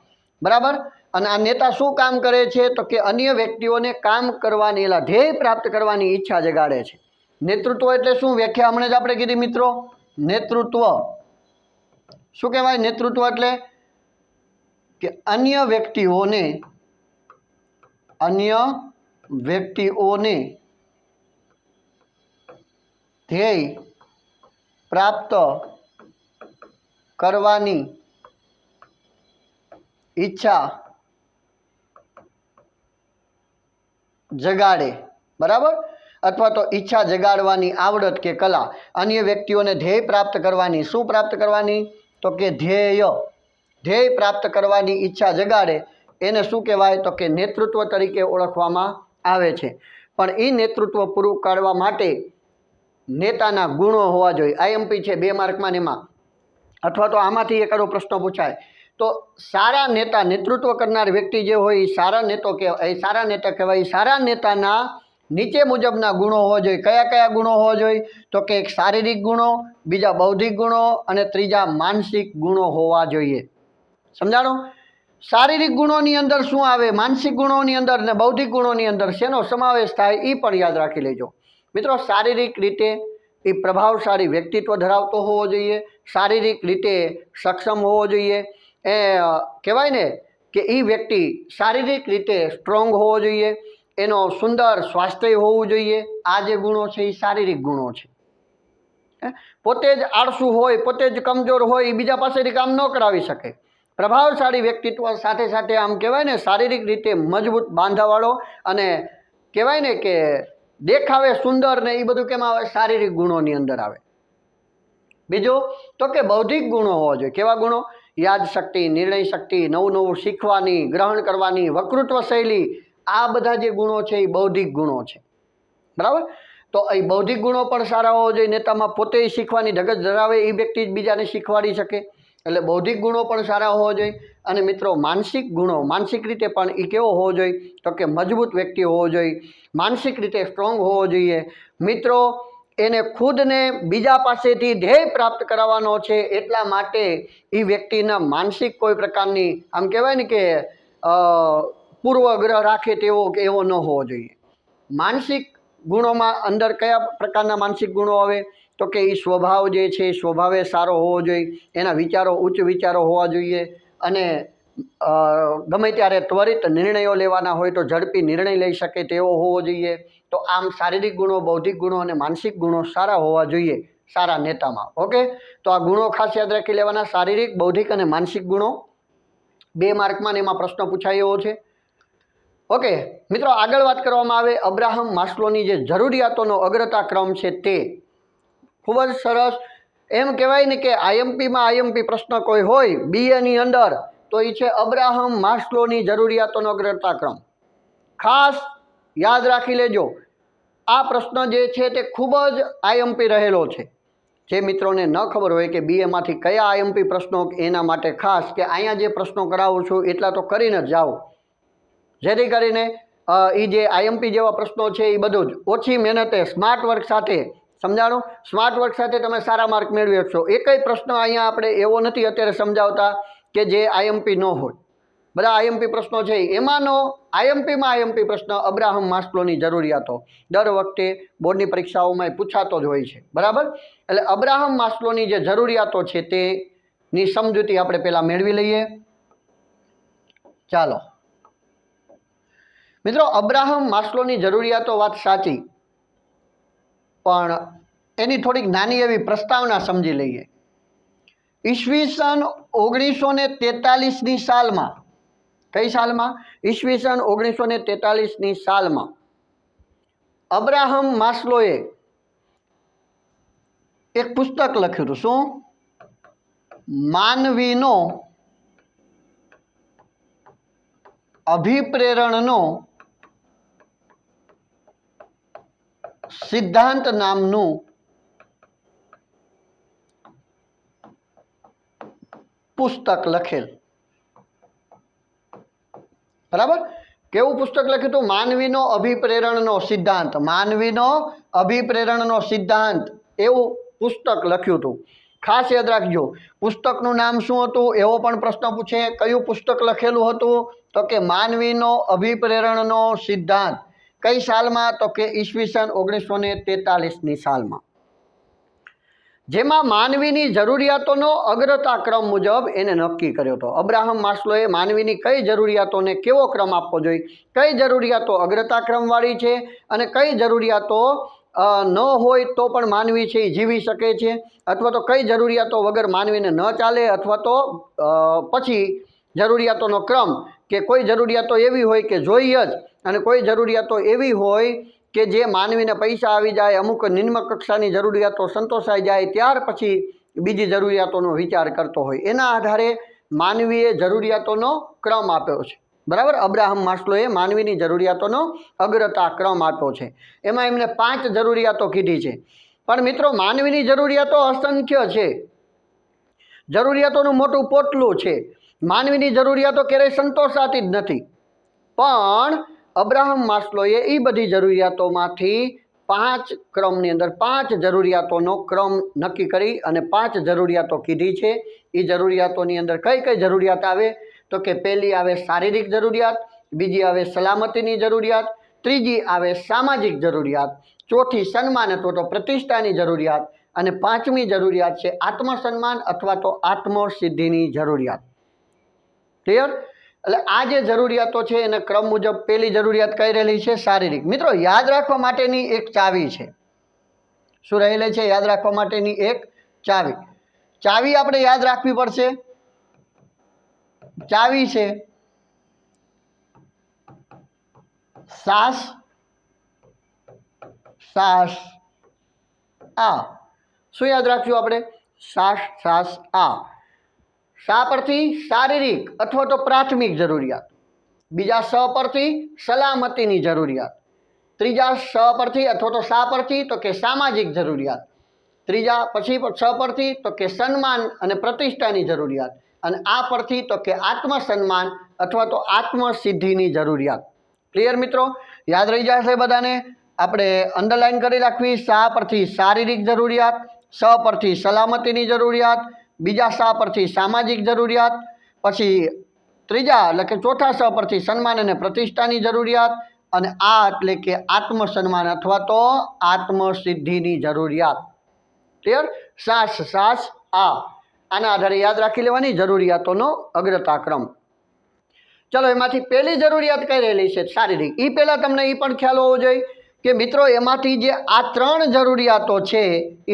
બરાબર. અને આ નેતા શું કામ કરે છે? તો કે અન્ય વ્યક્તિઓને કામ કરવાની, ધ્યેય પ્રાપ્ત કરવાની ઈચ્છા જગાડે છે. નેતૃત્વ એટલે શું? વ્યાખ્યા હમણાં જ આપણે કીધી મિત્રો. નેતૃત્વ શું કહેવાય? નેતૃત્વ એટલે કે અન્ય વ્યક્તિઓને ધ્યેય પ્રાપ્ત કરવાની ઈચ્છા જગાડે, બરાબર. અથવા તો ઈચ્છા જગાડવાની આવડત કે કલા. અન્ય વ્યક્તિઓને ધ્યેય પ્રાપ્ત કરવાની, શું પ્રાપ્ત કરવાની? તો કે ધ્યેય પ્રાપ્ત કરવાની ઈચ્છા જગાડે, એને શું કહેવાય? તો કે નેતૃત્વ તરીકે ઓળખવામાં આવે છે. પણ એ નેતૃત્વ પૂરું પાડવા માટે નેતાના ગુણો હોવા જોઈએ. આઈએમપી છે 2 માર્કમાં ને એમાં, અથવા તો આમાંથી એકાદો પ્રશ્ન પૂછાય. તો સારા નેતા, નેતૃત્વ કરનાર વ્યક્તિ જે હોય એ સારા નેતા કહેવાય. સારા નેતાના નીચે મુજબના ગુણો હોવા જોઈએ. કયા કયા ગુણો હોવા જોઈએ? તો કે એક શારીરિક ગુણો, બીજા બૌદ્ધિક ગુણો અને ત્રીજા માનસિક ગુણો હોવા જોઈએ. સમજાણો? શારીરિક ગુણોની અંદર શું આવે, માનસિક ગુણોની અંદર અને બૌદ્ધિક ગુણોની અંદર શેનો સમાવેશ થાય એ પણ યાદ રાખી લેજો મિત્રો. શારીરિક રીતે એ પ્રભાવશાળી વ્યક્તિત્વ ધરાવતો હોવો જોઈએ, શારીરિક રીતે સક્ષમ હોવો જોઈએ. એ કહેવાય ને કે એ વ્યક્તિ શારીરિક રીતે સ્ટ્રોંગ હોવો જોઈએ, એનો સુંદર સ્વાસ્થ્ય હોવું જોઈએ. આ જે ગુણો છે એ શારીરિક ગુણો છે. પોતે જ આળસુ હોય, પોતે જ કમજોર હોય, એ બીજા પાસેથી કામ ન કરાવી શકે. પ્રભાવશાળી વ્યક્તિત્વ સાથે સાથે આમ કહેવાય ને શારીરિક રીતે મજબૂત બાંધાવાળો અને કહેવાય ને કે દેખાવે સુંદર ને, એ બધું કેમ આવે? શારીરિક ગુણોની અંદર આવે. બીજું તો કે બૌદ્ધિક ગુણો હોવા જોઈએ. કેવા ગુણો? યાદશક્તિ, નિર્ણય શક્તિ, નવું શીખવાની, ગ્રહણ કરવાની, વક્તૃત્વ શૈલી. આ બધા જે ગુણો છે એ બૌદ્ધિક ગુણો છે, બરાબર. તો એ બૌદ્ધિક ગુણો પણ સારા હોવા જોઈએ. નેતામાં પોતે શીખવાની ધગશ ધરાવે, એ વ્યક્તિ જ બીજાને શીખવાડી શકે. એટલે બૌદ્ધિક ગુણો પણ સારા હોવા જોઈએ. અને મિત્રો માનસિક ગુણો, માનસિક રીતે પણ એ કેવો હોવો જોઈએ? તો કે મજબૂત વ્યક્તિ હોવો જોઈએ, માનસિક રીતે સ્ટ્રોંગ હોવો જોઈએ. મિત્રો એને ખુદને બીજા પાસેથી ધ્યેય પ્રાપ્ત કરાવવાનો છે, એટલા માટે એ વ્યક્તિના માનસિક કોઈ પ્રકારની આમ કહેવાય ને કે પૂર્વગ્રહ રાખે તેવો કે એવો ન હોવો જોઈએ. માનસિક ગુણોમાં અંદર કયા પ્રકારના માનસિક ગુણો આવે? તો કે એ સ્વભાવ જે છે સ્વભાવે સારો હોવો જોઈએ, એના વિચારો ઉચ્ચ વિચારો હોવા જોઈએ, અને ગમે ત્યારે ત્વરિત નિર્ણયો લેવાના હોય તો ઝડપી નિર્ણય લઈ શકે તેવો હોવો જોઈએ. તો આમ શારીરિક ગુણો, બૌદ્ધિક ગુણો અને માનસિક ગુણો સારા હોવા જોઈએ સારા નેતામાં. ઓકે, તો આ ગુણો ખાસ યાદ રાખી લેવાના. શારીરિક, બૌદ્ધિક અને માનસિક ગુણો 2 માર્કમાં એમાં પ્રશ્ન પૂછાય એવો છે. ઓકે મિત્રો, આગળ વાત કરવામાં આવે અબ્રાહમ માસ્લોની જે જરૂરિયાતોનો અગ્રતા ક્રમ છે તે ખૂબ જ સરસ. એમ કહેવાય ને કે આઈએમપી પ્રશ્ન કોઈ હોય બીએની અંદર તો એ છે અબ્રાહમ માસ્લોની જરૂરિયાતોનો અગ્રતા ક્રમ. ખાસ યાદ રાખી લેજો. આ પ્રશ્ન જે છે તે ખૂબ જ આઈએમપી રહેલો છે. જે મિત્રોને ન ખબર હોય કે બીએમાંથી કયા આઈએમપી પ્રશ્નો, એના માટે ખાસ કે અહીંયા જે પ્રશ્નો કરાવું છું એટલા તો કરીને જ જાઓ, જેથી કરીને એ જે આઈએમપી જેવા પ્રશ્નો છે એ બધું જ ઓછી મહેનતે સ્માર્ટ વર્ક સાથે સમજાણું. સ્માર્ટ વર્ક સાથે તમે સારા માર્ક મેળવી શકશો. એકય પ્રશ્ન અહીંયા આપણે એવો નથી અત્યારે સમજાવતા કે જે આઈએમપી ન હોય, બધા આઈએમપી પ્રશ્નો છે એમાંનો આઈએમપી પ્રશ્ન અબ્રાહમ માસ્લોની જરૂરિયાતો દર વખતે બોર્ડની પરીક્ષાઓમાં પૂછાતો જ હોય છે, બરાબર. એટલે અબ્રાહમ માસ્લોની જે જરૂરિયાતો છે તેની સમજૂતી આપણે પહેલાં મેળવી લઈએ. ચાલો મિત્રો, અબ્રાહમ માસ્લોની જરૂરિયાતો વાત સાચી, પણ એની થોડીક નાની એવી પ્રસ્તાવના સમજી લઈએ. ઈસવીસન 1943ની સાલમાં, કઈ સાલમાં? ઈસવીસન 1943ની સાલમાં અબ્રાહમ માસ્લોએ એક પુસ્તક લખ્યું હતું. શું? માનવીનો અભિપ્રેરણનો સિદ્ધાંત નામનું પુસ્તક લખેલ, બરાબર. કેવું પુસ્તક લખ્યું હતું? માનવીનો અભિપ્રેરણનો સિદ્ધાંત. માનવીનો અભિપ્રેરણનો સિદ્ધાંત એવું પુસ્તક લખ્યું હતું. ખાસ યાદ રાખજો, પુસ્તકનું નામ શું હતું એવો પણ પ્રશ્ન પૂછે. કયું પુસ્તક લખેલું હતું? તો કે માનવીનો અભિપ્રેરણનો સિદ્ધાંત. કઈ સાલમાં? તો કે ઈસવીસન 1943ની સાલમાં. જેમાં માનવીની જરૂરિયાતોનો અગ્રતા ક્રમ મુજબ એને નક્કી કર્યો હતો. અબ્રાહમ માસ્લોએ માનવીની કઈ જરૂરિયાતોને કેવો ક્રમ આપવો જોઈએ, કઈ જરૂરિયાતો અગ્રતા ક્રમવાળી છે અને કઈ જરૂરિયાતો ન હોય તો પણ માનવી છે એ જીવી શકે છે, અથવા તો કઈ જરૂરિયાતો વગર માનવીને ન ચાલે, અથવા તો પછી જરૂરિયાતોનો ક્રમ કે કોઈ જરૂરિયાતો એવી હોય કે જોઈએ જ અને કોઈ જરૂરિયાતો એવી હોય કે જે માનવીને પૈસા આવી જાય, અમુક નિમ્ન કક્ષાની જરૂરિયાતો સંતોષાઈ જાય ત્યાર પછી બીજી જરૂરિયાતોનો વિચાર કરતો હોય. એના આધારે માનવીએ જરૂરિયાતોનો ક્રમ આપ્યો છે, બરાબર. અબ્રાહમ માસ્લોએ માનવીની જરૂરિયાતોનો અગ્રતા ક્રમ આપ્યો છે. એમાં એમને 5 જરૂરિયાતો કીધી છે. પણ મિત્રો, માનવીની જરૂરિયાતો અસંખ્ય છે, જરૂરિયાતોનું મોટું પોટલું છે. માનવીની જરૂરિયાતો ક્યારેય સંતોષાતી જ નથી. પણ અબ્રાહમ માસ્લોએ એ બધી જરૂરિયાતોમાંથી 5 ક્રમની અંદર 5 જરૂરિયાતોનો ક્રમ નક્કી કરી અને 5 જરૂરિયાતો કીધી છે. એ જરૂરિયાતોની અંદર કઈ કઈ જરૂરિયાત આવે? તો કે પહેલી આવે શારીરિક જરૂરિયાત, બીજી આવે સલામતીની જરૂરિયાત, ત્રીજી આવે સામાજિક જરૂરિયાત, ચોથી સન્માન અથવા તો પ્રતિષ્ઠાની જરૂરિયાત અને 5મી જરૂરિયાત છે આત્મસન્માન અથવા તો આત્મસિદ્ધિની જરૂરિયાત. ક્લિયર? એટલે આ જે જરૂરિયાતો છે એને ક્રમ મુજબ પહેલી જરૂરિયાત કઈ રહેલી છે? શારીરિક. મિત્રો, યાદ રાખવા માટેની એક ચાવી છે. શું રહેલી છે? યાદ રાખવા માટેની એક ચાવી. ચાવી આપણે યાદ રાખવી પડશે. ચાવી છે શ્વાસ, શ્વાસ, આ. શું યાદ રાખ્યું આપણે? શ્વાસ, શ્વાસ, આ. શા પરથી? શારીરિક અથવા તો પ્રાથમિક જરૂરિયાત. બીજા સ પરથી સલામતીની જરૂરિયાત. ત્રીજા સ પરથી અથવા તો શા પરથી? તો કે સામાજિક જરૂરિયાત. ત્રીજા પછી સ પરથી તો કે સન્માન અને પ્રતિષ્ઠાની જરૂરિયાત. અને આ પરથી તો કે આત્મસન્માન અથવા તો આત્મસિદ્ધિની જરૂરિયાત. ક્લિયર મિત્રો? યાદ રહી જશે બધાને? આપણે અંડરલાઈન કરી રાખવી. શા પરથી શારીરિક જરૂરિયાત, સ પરથી સલામતીની જરૂરિયાત, બીજા શા પરથી સામાજિક જરૂરિયાત, પછી ત્રીજા એટલે કે ચોથા સ પરથી સન્માન અને પ્રતિષ્ઠાની જરૂરિયાત, અને આ એટલે કે આત્મસન્માન અથવા તો આત્મસિદ્ધિની જરૂરિયાત. ક્લિયર? શ્વાસ, શ્વાસ, આ. આના આધારે યાદ રાખી લેવાની જરૂરિયાતોનો અગ્રતા ક્રમ. ચલો, એમાંથી પહેલી જરૂરિયાત કઈ રહેલી છે? શારીરિક. એ પહેલાં તમને એ પણ ખ્યાલ હોવો જોઈએ કે મિત્રો, એમાંથી જે આ 3 જરૂરિયાતો છે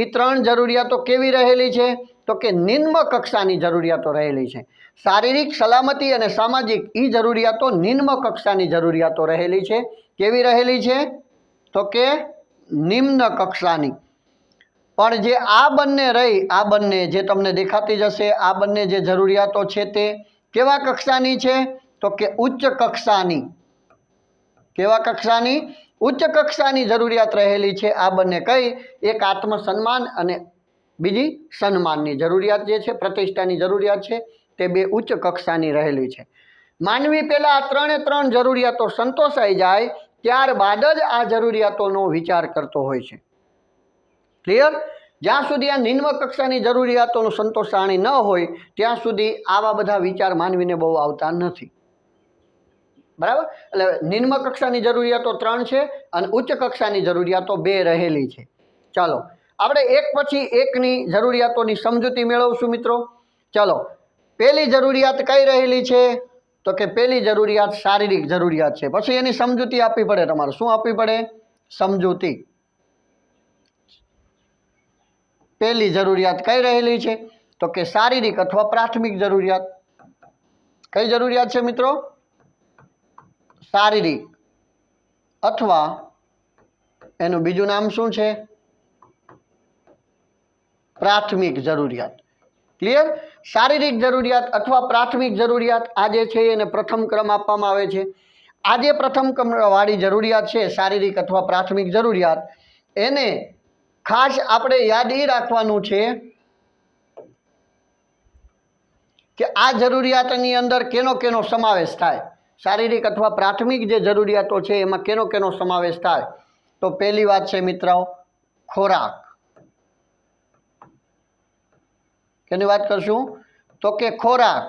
એ 3 જરૂરિયાતો કેવી રહેલી છે? તો કે નિમ્ન કક્ષાની જરૂરિયાતો રહેલી છે. શારીરિક, સલામતી અને સામાજિક એ જરૂરિયાતો નિમ્ન કક્ષાની જરૂરિયાતો રહેલી છે. કેવી રહેલી છે? તો કે નિમ્ન કક્ષાની. પણ જે આ બંને રહી, આ બંને જે તમને દેખાતી જશે, આ બંને જે જરૂરિયાતો છે તે કેવા કક્ષાની છે? તો કે ઉચ્ચ કક્ષાની. કેવા કક્ષાની? ઉચ્ચ કક્ષાની જરૂરિયાત રહેલી છે આ બંને. કઈ? એક આત્મસન્માન અને બીજી સન્માનની જરૂરિયાત જે છે, પ્રતિષ્ઠાની જરૂરિયાત છે, તે 2 ઉચ્ચ કક્ષાની રહેલી છે. માનવી પહેલાં આ 3 જરૂરિયાતો સંતોષાઈ જાય ત્યારબાદ જ આ જરૂરિયાતોનો વિચાર કરતો હોય છે. ક્લિયર? જ્યાં સુધી આ નિમ્ન કક્ષાની જરૂરિયાતોનું સંતોષાણી ન હોય ત્યાં સુધી આવા બધા વિચાર માનવીને બહુ આવતા નથી. બરાબર. એટલે નિમ્ન કક્ષાની જરૂરિયાતો 3 છે અને ઉચ્ચ કક્ષાની જરૂરિયાતો 2 રહેલી છે. ચાલો આપણે એક પછી એકની જરૂરિયાતોની સમજૂતી મેળવશું મિત્રો. ચાલો, પહેલી જરૂરિયાત કઈ રહેલી છે? તો કે પહેલી જરૂરિયાત શારીરિક જરૂરિયાત છે. પછી એની સમજૂતી આપવી પડે તમારે. શું આપવી પડે? સમજૂતી. પહેલી જરૂરિયાત કઈ રહેલી છે? તો કે શારીરિક અથવા પ્રાથમિક જરૂરિયાત. કઈ જરૂરિયાત છે મિત્રો? શારીરિક અથવા એનું બીજું નામ શું છે? પ્રાથમિક જરૂરિયાત. ક્લિયર? શારીરિક જરૂરિયાત અથવા પ્રાથમિક જરૂરિયાત આ જે છે એને પ્રથમ ક્રમ આપવામાં આવે છે. આ જે પ્રથમ ક્રમવાળી જરૂરિયાત છે શારીરિક અથવા પ્રાથમિક જરૂરિયાત, એને ખાસ આપણે યાદ એ રાખવાનું છે કે આ જરૂરિયાતની અંદર કેનો કેનો સમાવેશ થાય. શારીરિક અથવા પ્રાથમિક જે જરૂરિયાતો છે એમાં કેનો કેનો સમાવેશ થાય? તો પહેલી વાત છે મિત્રો ખોરાક. કેની વાત કરશું? તો કે ખોરાક.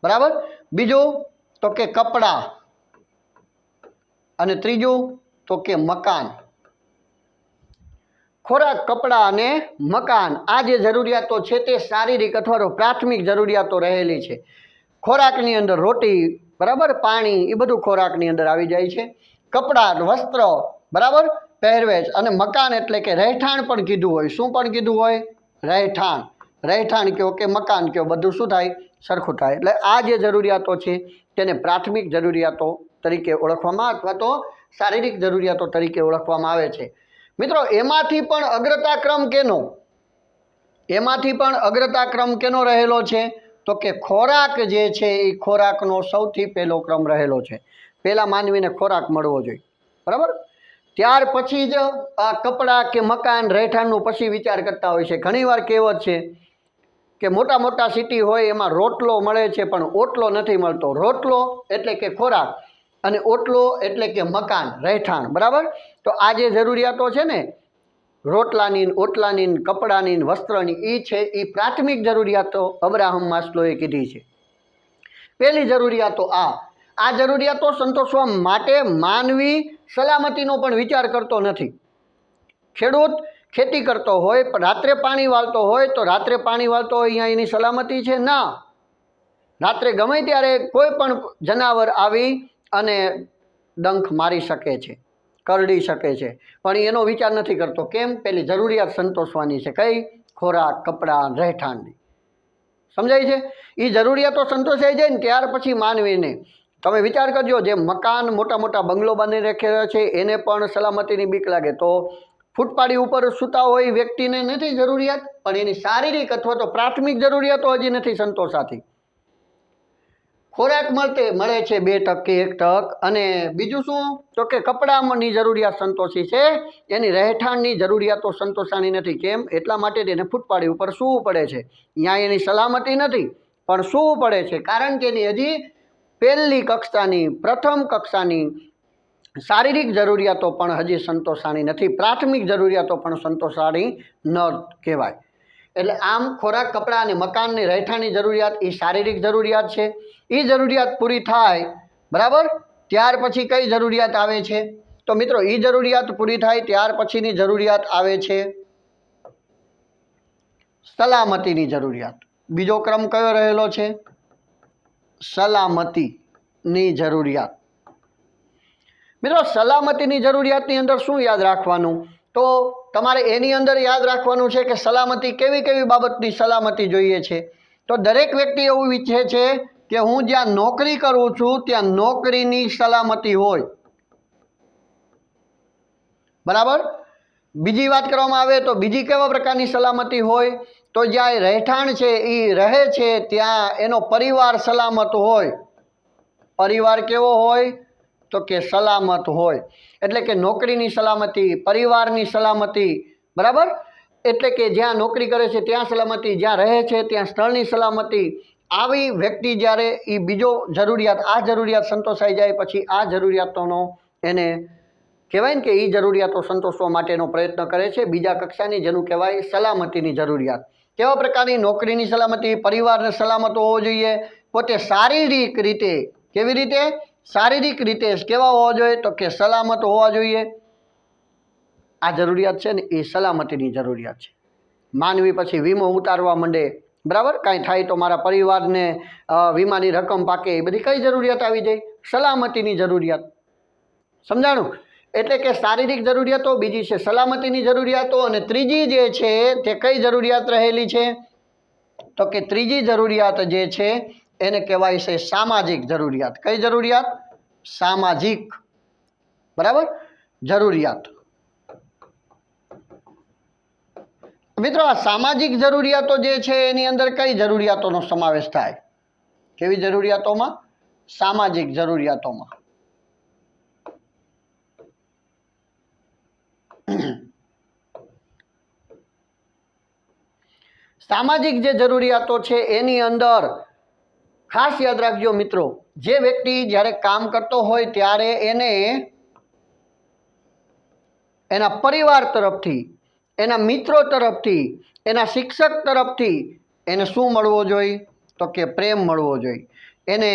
બરાબર. બીજું તો કે કપડાં અને ત્રીજું તો કે મકાન. ખોરાક, કપડાં અને મકાન આ જે જરૂરિયાતો છે તે શારીરિક અથવા તો પ્રાથમિક જરૂરિયાતો રહેલી છે. ખોરાકની અંદર રોટી, બરાબર, પાણી, એ બધું ખોરાકની અંદર આવી જાય છે. કપડાં, વસ્ત્ર, બરાબર, પહેરવેશ, અને મકાન એટલે કે રહેઠાણ પણ કીધું હોય. શું પણ કીધું હોય? રહેઠાણ. રહેઠાણ કયો કે મકાન કયો, બધું શું થાય? સરખું થાય. એટલે આ જે જરૂરિયાતો છે તેને પ્રાથમિક જરૂરિયાતો તરીકે ઓળખવામાં અથવા તો શારીરિક જરૂરિયાતો તરીકે ઓળખવામાં આવે છે. મિત્રો એમાંથી પણ અગ્રતા ક્રમ કેનો? એમાંથી પણ અગ્રતા ક્રમ કેનો રહેલો છે? તો કે ખોરાક જે છે એ ખોરાકનો સૌથી પહેલો ક્રમ રહેલો છે. પહેલા માનવીને ખોરાક મળવો જોઈએ. બરાબર. ત્યાર પછી જ આ કપડાં કે મકાન, રહેઠાણનું પછી વિચાર કરતા હોય છે. ઘણીવાર કહેવત છે કે મોટા મોટા સિટી હોય એમાં રોટલો મળે છે પણ ઓટલો નથી મળતો. રોટલો એટલે કે ખોરાક અને ઓટલો એટલે કે મકાન, રહેઠાણ. બરાબર. તો આ જે જરૂરિયાતો છે ને, રોટલાની, ઓટલાની, કપડાની, વસ્ત્રની, એ છે એ પ્રાથમિક જરૂરિયાતો અબ્રાહમ માસ્લોએ કીધી છે. પહેલી જરૂરિયાતો આ જરૂરિયાતો સંતોષવા માટે માનવી સલામતીનો પણ વિચાર કરતો નથી. ખેડૂત ખેતી કરતો હોય પણ રાત્રે પાણી વાળતો હોય તો રાત્રે પાણી વાળતો હોય અહીંયા એની સલામતી છે? ના. રાત્રે ગમે ત્યારે કોઈ પણ જનાવર આવી અને ડંખ મારી શકે છે, કરડી શકે છે, પણ એનો વિચાર નથી કરતો. કેમ? પેલી જરૂરિયાત સંતોષવાની છે. કઈ? ખોરાક, કપડાં, રહેઠાણની. સમજાય છે? એ જરૂરિયાતો સંતોષાઈ જાય ને ત્યાર પછી માનવીને તમે વિચાર કરજો, જે મકાન, મોટા મોટા બંગલો બની રાખ્યા છે એને પણ સલામતીની બીક લાગે, તો ફૂટપાડી ઉપર સૂતા હોય વ્યક્તિને નથી જરૂરિયાત, પણ એની શારીરિક અથવા તો પ્રાથમિક જરૂરિયાતો હજી નથી સંતોષાતી. ખોરાક મળે છે 2 ટક કે 1 ટક, અને બીજું શું? તો કે કપડાની જરૂરિયાત સંતોષી છે, એની રહેઠાણની જરૂરિયાતો સંતોષાણી નથી. કેમ? એટલા માટે તેને ફૂટપાડી ઉપર સૂવું પડે છે. ત્યાં એની સલામતી નથી પણ સૂવું પડે છે, કારણ કે એની હજી પહેલી કક્ષાની, પ્રથમ કક્ષાની શારીરિક જરૂરિયાતો પણ હજી સંતોષાણી નથી. પ્રાથમિક જરૂરિયાતો પણ સંતોષાણી ન કહેવાય. એટલે આમ ખોરાક, કપડાં અને મકાનની, રહેઠાણની જરૂરિયાત એ શારીરિક જરૂરિયાત છે. એ જરૂરિયાત પૂરી થાય, બરાબર, ત્યાર પછી કઈ જરૂરિયાત આવે છે? તો મિત્રો એ જરૂરિયાત પૂરી થાય ત્યાર પછીની જરૂરિયાત આવે છે સલામતીની જરૂરિયાત. બીજો ક્રમ કયો રહેલો છે? સલામતીની જરૂરિયાત. મિત્રો સલામતીની જરૂરિયાતની અંદર શું યાદ રાખવાનું? તો તમારે એની અંદર યાદ રાખવાનું છે કે સલામતી કેવી કેવી બાબતની સલામતી જોઈએ છે. તો દરેક વ્યક્તિ એવું ઈચ્છે છે કે હું જ્યાં નોકરી કરું છું ત્યાં નોકરીની સલામતી હોય. બરાબર. બીજી વાત કરવામાં આવે તો બીજી કેવા પ્રકારની સલામતી હોય? તો જ્યાં રહેઠાણ છે એ રહે છે ત્યાં એનો પરિવાર સલામત હોય. પરિવાર કેવો હોય? તો કે સલામત હોય. એટલે કે નોકરીની સલામતી, પરિવારની સલામતી, બરાબર, એટલે કે જ્યાં નોકરી કરે છે ત્યાં સલામતી, જ્યાં રહે છે ત્યાં સ્થળની સલામતી. આવી વ્યક્તિ જ્યારે એ બીજો જરૂરિયાત, આ જરૂરિયાત સંતોષાઈ જાય પછી આ જરૂરિયાતોનો એને કહેવાય ને કે એ જરૂરિયાતો સંતોષવા માટેનો પ્રયત્ન કરે છે બીજા કક્ષાની, જેનું કહેવાય સલામતીની જરૂરિયાત. કેવા પ્રકારની? નોકરીની સલામતી, પરિવારને સલામત હોવો જોઈએ, પોતે શારીરિક રીતે, કેવી રીતે? શારીરિક રીતે કેવા હોવા જોઈએ? તો કે સલામત હોવા જોઈએ. આ જરૂરિયાત છે ને એ સલામતીની જરૂરિયાત છે. માનવી પછી વીમો ઉતારવા માંડે, બરાબર, કાંઈ થાય તો મારા પરિવારને વીમાની રકમ પાકે, એ બધી કઈ જરૂરિયાત આવી જાય? સલામતીની જરૂરિયાત. સમજાણું? એટલે કે શારીરિક જરૂરિયાતો, બીજી છે સલામતીની જરૂરિયાતો, અને ત્રીજી જે છે તે કઈ જરૂરિયાત રહેલી છે? તો કે ત્રીજી જરૂરિયાત જે છે એને કહેવાય છે સામાજિક જરૂરિયાત. કઈ જરૂરિયાત? સામાજિક, બરાબર, જરૂરિયાત. મિત્રો, આ સામાજિક જરૂરિયાતો જે છે એની અંદર કઈ જરૂરિયાતોનો સમાવેશ થાય? કેવી જરૂરિયાતોમાં? સામાજિક જરૂરિયાતોમાં. સામાજિક જે જરૂરિયાતો છે એની અંદર ખાસ યાદ રાખજો મિત્રો, જે વ્યક્તિ જ્યારે કામ કરતો હોય ત્યારે એને એના પરિવાર તરફથી, એના મિત્રો તરફથી, એના શિક્ષક તરફથી એને શું મળવો જોઈએ? તો કે પ્રેમ મળવો જોઈએ. એને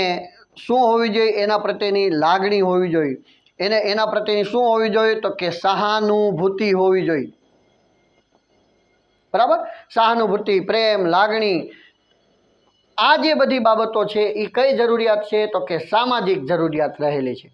શું હોવી જોઈએ? એના પ્રત્યેની લાગણી હોવી જોઈએ. એને એના પ્રત્યેની શું હોવી જોઈએ? તો કે સહાનુભૂતિ હોવી જોઈએ. બરાબર, સહાનુભૂતિ, પ્રેમ, લાગણી, આ જે બધી બાબતો છે એ કઈ જરૂરિયાત છે? તો કે સામાજિક જરૂરિયાત રહેલી છે.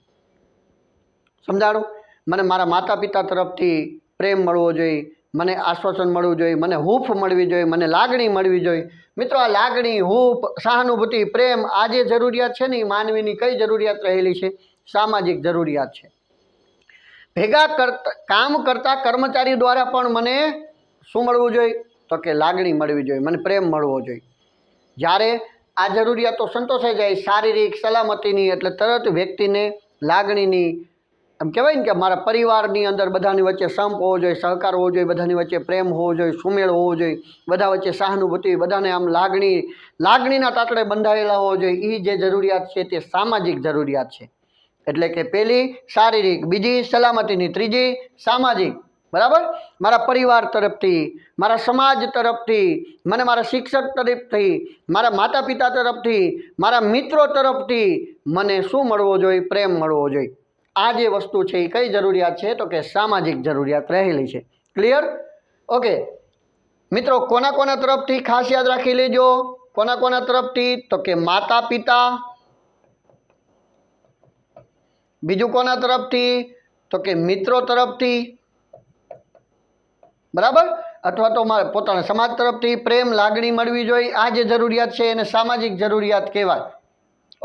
સમજાણું? મને મારા માતા પિતા તરફથી પ્રેમ મળવો જોઈએ, મને આશ્વાસન મળવું જોઈએ, મને હૂંફ મળવી જોઈએ, મને લાગણી મળવી જોઈએ. મિત્રો, આ લાગણી, હૂંફ, સહાનુભૂતિ, પ્રેમ, આ જે જરૂરિયાત છે ને એ માનવીની કઈ જરૂરિયાત રહેલી છે? સામાજિક જરૂરિયાત છે. ભેગા કામ કરતા કર્મચારી દ્વારા પણ મને શું મળવું જોઈએ? તો કે લાગણી મળવી જોઈએ, મને પ્રેમ મળવો જોઈએ. જ્યારે આ જરૂરિયાતો સંતોષાઈ જાય શારીરિક સલામતીની, એટલે તરત વ્યક્તિને લાગણીની, એમ કહેવાય ને કે મારા પરિવારની અંદર બધાની વચ્ચે સંપ હોવો જોઈએ, સહકાર હોવો જોઈએ, બધાની વચ્ચે પ્રેમ હોવો જોઈએ, સુમેળ હોવો જોઈએ, બધા વચ્ચે સહાનુભૂતિ, બધાને આમ લાગણીના તાતડે બંધાયેલા હોવો જોઈએ. એ જે જરૂરિયાત છે તે સામાજિક જરૂરિયાત છે. એટલે કે પહેલી શારીરિક, બીજી સલામતીની, ત્રીજી સામાજિક. બરાબર, મારા પરિવાર તરફથી, મારા સમાજ તરફથી, મને મારા શિક્ષક તરફથી, મારા માતા પિતા તરફથી, મારા મિત્રો તરફથી મને શું મળવો જોઈએ? પ્રેમ મળવો જોઈએ. આ જે વસ્તુ છે એ કઈ જરૂરિયાત છે? તો કે સામાજિક જરૂરિયાત રહેલી છે. ક્લિયર? ઓકે મિત્રો, કોના કોના તરફથી ખાસ યાદ રાખી લેજો. કોના કોના તરફથી? તો કે માતા પિતા. બીજું કોના તરફથી? તો કે મિત્રો તરફથી, બરાબર, અથવા તો મારે પોતાના સમાજ તરફથી પ્રેમ, લાગણી મળવી જોઈએ. આ જે જરૂરિયાત છે એને સામાજિક જરૂરિયાત કહેવાય.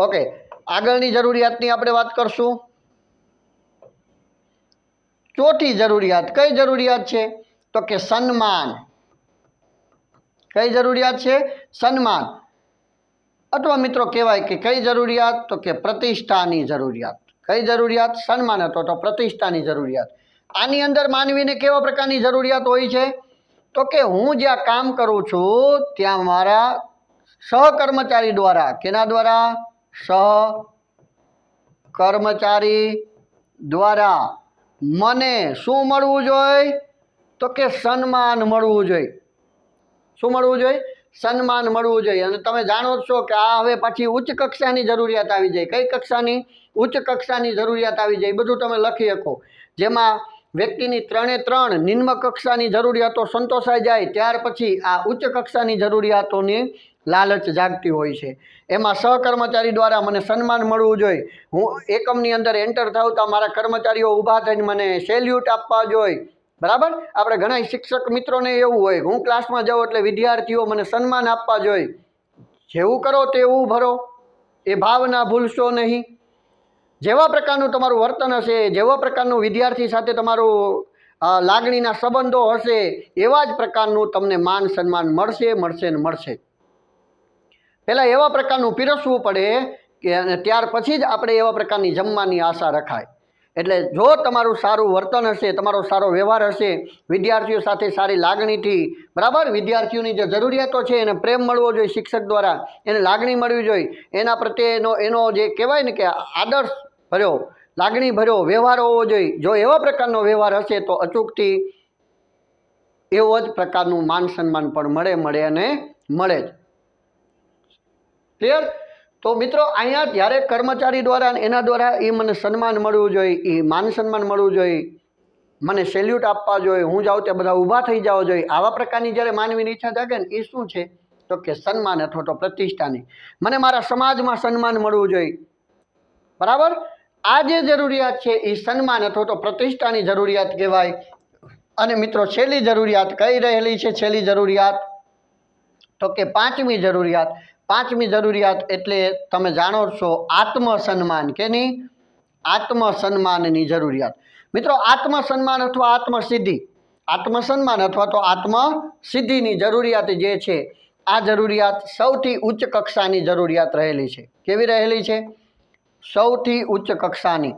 ઓકે, આગળની જરૂરિયાતની આપણે વાત કરશું. ચોથી જરૂરિયાત કઈ જરૂરિયાત છે? તો કે સન્માન. કઈ જરૂરિયાત છે? સન્માન. અથવા મિત્રો કહેવાય કે કઈ જરૂરિયાત? તો કે પ્રતિષ્ઠાની જરૂરિયાત. કઈ જરૂરિયાત? સન્માન અથવા તો પ્રતિષ્ઠાની જરૂરિયાત. આની અંદર માનવીને કેવા પ્રકારની જરૂરિયાત હોય છે? તો કે હું જ્યાં કામ કરું છું ત્યાં મારા સહકર્મચારી દ્વારા, કેના દ્વારા? સહકર્મચારી દ્વારા મને શું મળવું જોઈએ? તો કે સન્માન મળવું જોઈએ. શું મળવું જોઈએ? સન્માન મળવું જોઈએ. અને તમે જાણો છો કે આ હવે પાછી ઉચ્ચ કક્ષાની જરૂરિયાત આવી જાય. કઈ કક્ષાની? ઉચ્ચ કક્ષાની જરૂરિયાત આવી જાય. બધું તમે લખી શકો. જેમાં વ્યક્તિની 3 નિમ્ન કક્ષાની જરૂરિયાતો સંતોષાઈ જાય ત્યાર પછી આ ઉચ્ચ કક્ષાની જરૂરિયાતોની લાલચ જાગતી હોય છે. એમાં સહકર્મચારી દ્વારા મને સન્માન મળવું જોઈએ. હું એકમની અંદર એન્ટર થાઉં તો મારા કર્મચારીઓ ઊભા થઈને મને સેલ્યુટ આપવા જોઈએ. બરાબર, આપણે ઘણા શિક્ષક મિત્રોને એવું હોય, હું ક્લાસમાં જાઉં એટલે વિદ્યાર્થીઓ મને સન્માન આપવા જોઈએ. જેવું કરો તેવું ભરો, એ ભાવના ભૂલશો નહીં. જેવા પ્રકારનું તમારું વર્તન હશે, જેવા પ્રકારનું વિદ્યાર્થી સાથે તમારું લાગણીના સંબંધો હશે, એવા જ પ્રકારનું તમને માન સન્માન મળશે ને મળશે. પહેલાં એવા પ્રકારનું પીરસવું પડે કે અને ત્યાર પછી જ આપણે એવા પ્રકારની જમવાની આશા રખાય. એટલે જો તમારું સારું વર્તન હશે, તમારો સારો વ્યવહાર હશે, વિદ્યાર્થીઓ સાથે સારી લાગણીથી, બરાબર, વિદ્યાર્થીઓની જે જરૂરિયાતો છે એને પ્રેમ મળવો જોઈએ શિક્ષક દ્વારા, એને લાગણી મળવી જોઈએ, એના પ્રત્યે એનો જે કહેવાય ને કે આદર્શ ભર્યો, લાગણી ભર્યો વ્યવહાર હોવો જોઈએ. જો એવા પ્રકારનો વ્યવહાર હશે તો અચૂકથી એવો જ પ્રકારનું માન સન્માન પણ મળે અને મળે જ. ક્લિયર? તો મિત્રો અહીંયા જ્યારે કર્મચારી દ્વારા એના દ્વારા એ મને સન્માન મળવું જોઈએ, એ માન સન્માન મળવું જોઈએ, મને સેલ્યુટ આપવા જોઈએ, હું જાઉં ત્યાં બધા ઊભા થઈ જવા જોઈએ, આવા પ્રકારની જ્યારે માનવીની ઈચ્છા જાગે ને એ શું છે તો કે સન્માન અથવા તો પ્રતિષ્ઠાની, મને મારા સમાજમાં સન્માન મળવું જોઈએ, બરાબર। આ જે જરૂરિયાત છે એ સન્માન અથવા તો પ્રતિષ્ઠાની જરૂરિયાત કહેવાય। અને મિત્રો છેલ્લી જરૂરિયાત કઈ રહેલી છે? છેલ્લી જરૂરિયાત તો કે પાંચમી જરૂરિયાત। પાંચમી જરૂરિયાત એટલે તમે જાણો છો આત્મસન્માન, કેની? આત્મસન્માનની જરૂરિયાત। મિત્રો આત્મસન્માન અથવા આત્મસિદ્ધિ, આત્મસન્માન અથવા તો આત્મસિદ્ધિની જરૂરિયાત જે છે આ જરૂરિયાત સૌથી ઉચ્ચ કક્ષાની જરૂરિયાત રહેલી છે। કેવી રહેલી છે? સૌથી ઉચ્ચ કક્ષાની,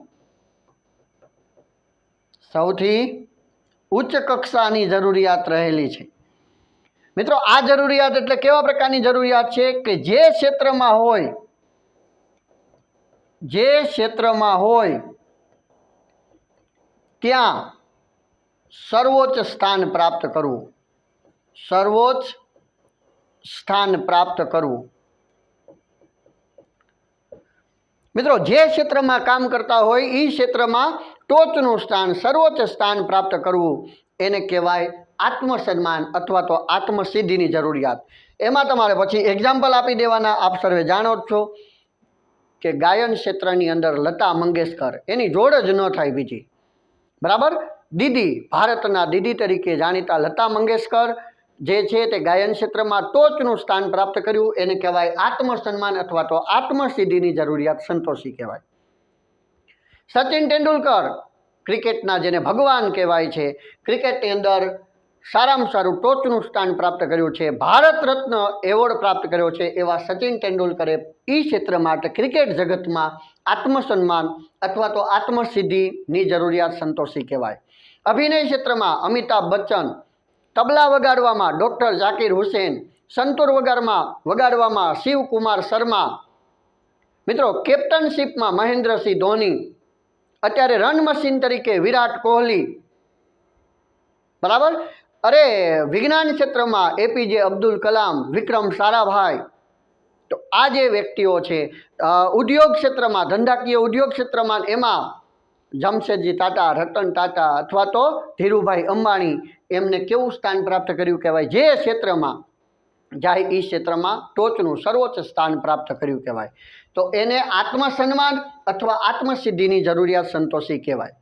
સૌથી ઉચ્ચ કક્ષાની જરૂરિયાત રહેલી છે। મિત્રો આ જરૂરિયાત એટલે કેવા પ્રકારની જરૂરિયાત છે કે જે ક્ષેત્રમાં હોય, જે ક્ષેત્રમાં હોય ત્યાં સર્વોચ્ચ સ્થાન પ્રાપ્ત કરવું, સર્વોચ્ચ સ્થાન પ્રાપ્ત કરવું। મિત્રો જે ક્ષેત્રમાં કામ કરતા હોય એ ક્ષેત્રમાં ટોચનું સ્થાન, સર્વોચ્ચ સ્થાન પ્રાપ્ત કરવું એને કહેવાય આત્મસન્માન અથવા તો આત્મસિદ્ધિની જરૂરિયાત। એમાં તમારે પછી એક્ઝામ્પલ આપી દેવાના। આપ સર્વે જાણો જ છો કે ગાયન ક્ષેત્રની અંદર લતા મંગેશકર, એની જોડ જ ન થાય બીજી, બરાબર। દીદી, ભારતના દીદી તરીકે જાણીતા લતા મંગેશકર જે છે તે ગાયન ક્ષેત્રમાં ટોચનું સ્થાન પ્રાપ્ત કર્યું એને કહેવાય આત્મસન્માન અથવા તો આત્મસિદ્ધિની જરૂરિયાત સંતોષી કહેવાય। સચિન તેંડુલકર, ક્રિકેટના જેને ભગવાન કહેવાય છે, ક્રિકેટની અંદર સારામાં સારું ટોચનું સ્થાન પ્રાપ્ત કર્યું છે, ભારત રત્ન એવોર્ડ પ્રાપ્ત કર્યો છે, એવા સચિન તેંડુલકરે એ ક્ષેત્ર માટે ક્રિકેટ જગતમાં આત્મસન્માન અથવા તો આત્મસિદ્ધિની જરૂરિયાત સંતોષી કહેવાય। અભિનય ક્ષેત્રમાં અમિતાભ બચ્ચન, તબલા વગાડવામાં ડૉક્ટર ઝાકિર હુસેન, સંતૂર વગાડવામાં શિવકુમાર શર્મા, મિત્રો કેપ્ટનશીપમાં મહેન્દ્રસિંહ ધોની, અત્યારે રન મશીન તરીકે વિરાટ કોહલી, બરાબર। અરે વિજ્ઞાન ક્ષેત્રમાં એપીજે અબ્દુલ કલામ, વિક્રમ સારાભાઈ, તો આ જે વ્યક્તિઓ છે, ઉદ્યોગ ક્ષેત્રમાં, ધંધાકીય ઉદ્યોગ ક્ષેત્રમાં એમાં જમશેદજી ટાટા, રતન ટાટા અથવા તો ધીરુભાઈ અંબાણી, એમને કેવું સ્થાન પ્રાપ્ત કર્યું કહેવાય? જે ક્ષેત્રમાં જાય એ ક્ષેત્રમાં ટોચનું સર્વોચ્ચ સ્થાન પ્રાપ્ત કર્યું કહેવાય। તો એને આત્મસન્માન અથવા આત્મસિદ્ધિની જરૂરિયાત સંતોષી કહેવાય।